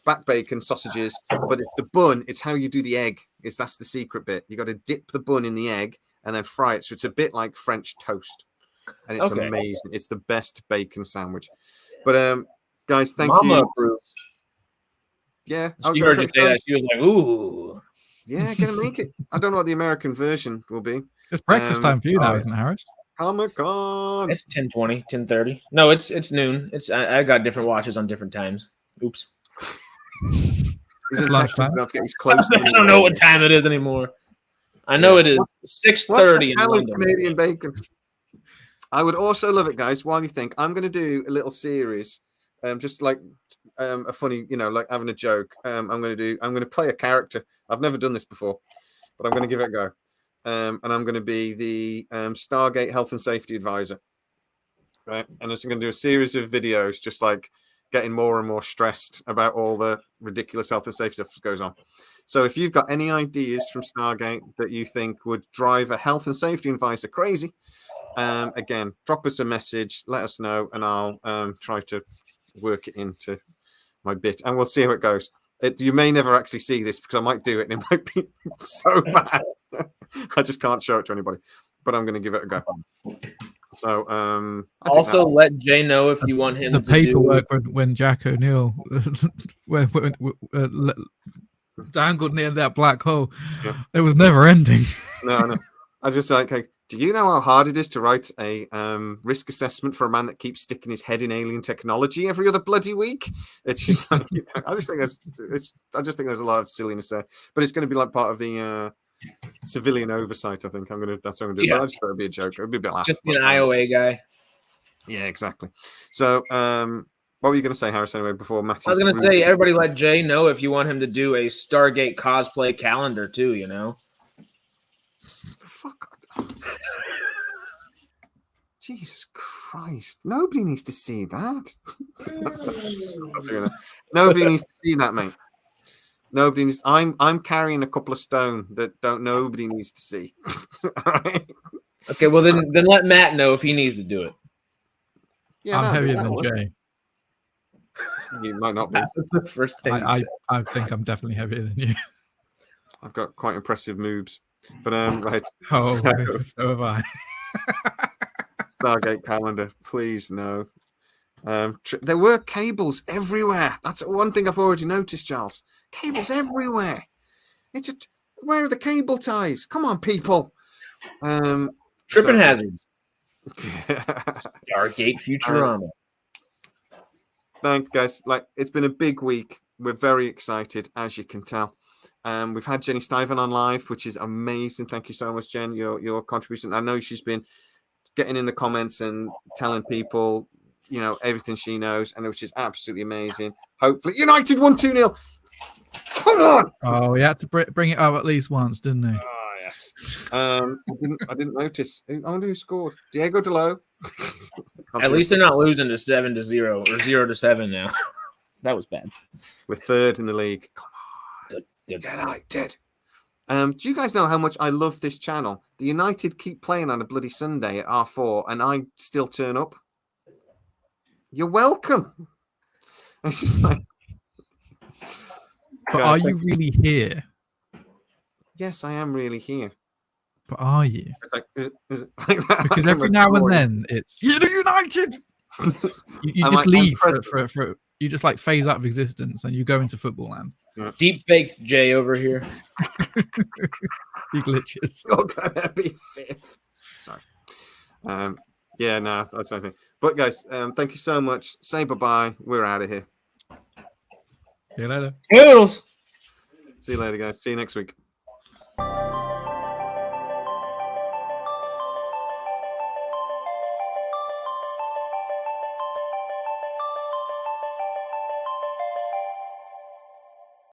Back bacon, sausages, but it's the bun, it's how you do the egg. That's the secret bit. You got to dip the bun in the egg and then fry it. So it's a bit like French toast. And it's amazing. It's the best bacon sandwich. But guys, thank Mama you. approved. Yeah. She heard you say that. She was like, ooh. Yeah, gonna make it. I don't know what the American version will be. It's breakfast time for you now, isn't it, Harris? Comic-Con. It's 10:20, 10:30. No, it's noon. I got different watches on different times. Oops. It's lunchtime. I don't know what time it is anymore. I know it is 6:30 in London. Canadian bacon. I would also love it, guys. While you think, I'm going to do a little series, just like a funny, like having a joke. I'm going to play a character. I've never done this before, but I'm going to give it a go. And I'm going to be the Stargate health and safety advisor, right? And I'm going to do a series of videos, just like getting more and more stressed about all the ridiculous health and safety stuff that goes on. So if you've got any ideas from Stargate that you think would drive a health and safety advisor crazy, again, drop us a message, let us know, and I'll try to work it into my bit, and we'll see how it goes. You may never actually see this because I might do it and it might be so bad. I just can't show it to anybody, but I'm going to give it a go. So, also let Jay know if you want him the to paperwork when Jack O'Neill when dangled near that black hole. Yeah. It was never ending. No. I just like, hey, do you know how hard it is to write a risk assessment for a man that keeps sticking his head in alien technology every other bloody week? It's just like, I just think there's a lot of silliness there, but it's going to be like part of the civilian oversight. I think that's what I'm going to do. Yeah. But I just thought it'd be a joke. It'd be a bit laugh. just be an IOA guy. Yeah, exactly. So, what were you going to say, Harris? Anyway, before Matthew, I was going to say, everybody let Jay know if you want him to do a Stargate cosplay calendar too. Fuck. Jesus Christ! Nobody needs to see that. Nobody needs to see that, mate. Nobody needs. I'm carrying a couple of stone that nobody needs to see. All right. Okay, well then let Matt know if he needs to do it. Yeah, I'm heavier than Jay. You might not be. That's the first thing. I think I'm definitely heavier than you. I've got quite impressive moves, but right. Oh, so have I. Stargate calendar, please no. There were cables everywhere. That's one thing I've already noticed, Charles. Cables everywhere. Where are the cable ties? Come on, people. Tripping hazards. Stargate Futurama. Thank guys. It's been a big week. We're very excited, as you can tell. We've had Jenny Stiven on live, which is amazing. Thank you so much, Jen. Your contribution. I know she's been getting in the comments and telling people, everything she knows, and which is absolutely amazing. Hopefully, United won 2-0. Come on! Oh, he had to bring it up at least once, didn't he? Oh yes. I didn't notice. I wonder who scored. Diego Delo. At least they're not losing to 7-0 or 0-7 now. That was bad. We're third in the league. Come on. Good. United. Do you guys know how much I love this channel? The United keep playing on a bloody Sunday at R4, and I still turn up. You're welcome. It's just like. But guys, are you really here? Yes, I am really here. But are you? It's like like that. Because every now and then it's United. You just leave for you just like phase out of existence and you go into football land. Yeah. Deep faked Jay over here. He glitches. You're gonna be fifth. Sorry. Yeah, no, that's nothing. But guys, thank you so much. Say bye-bye. We're out of here. See you later. Noodles. See you later, guys. See you next week.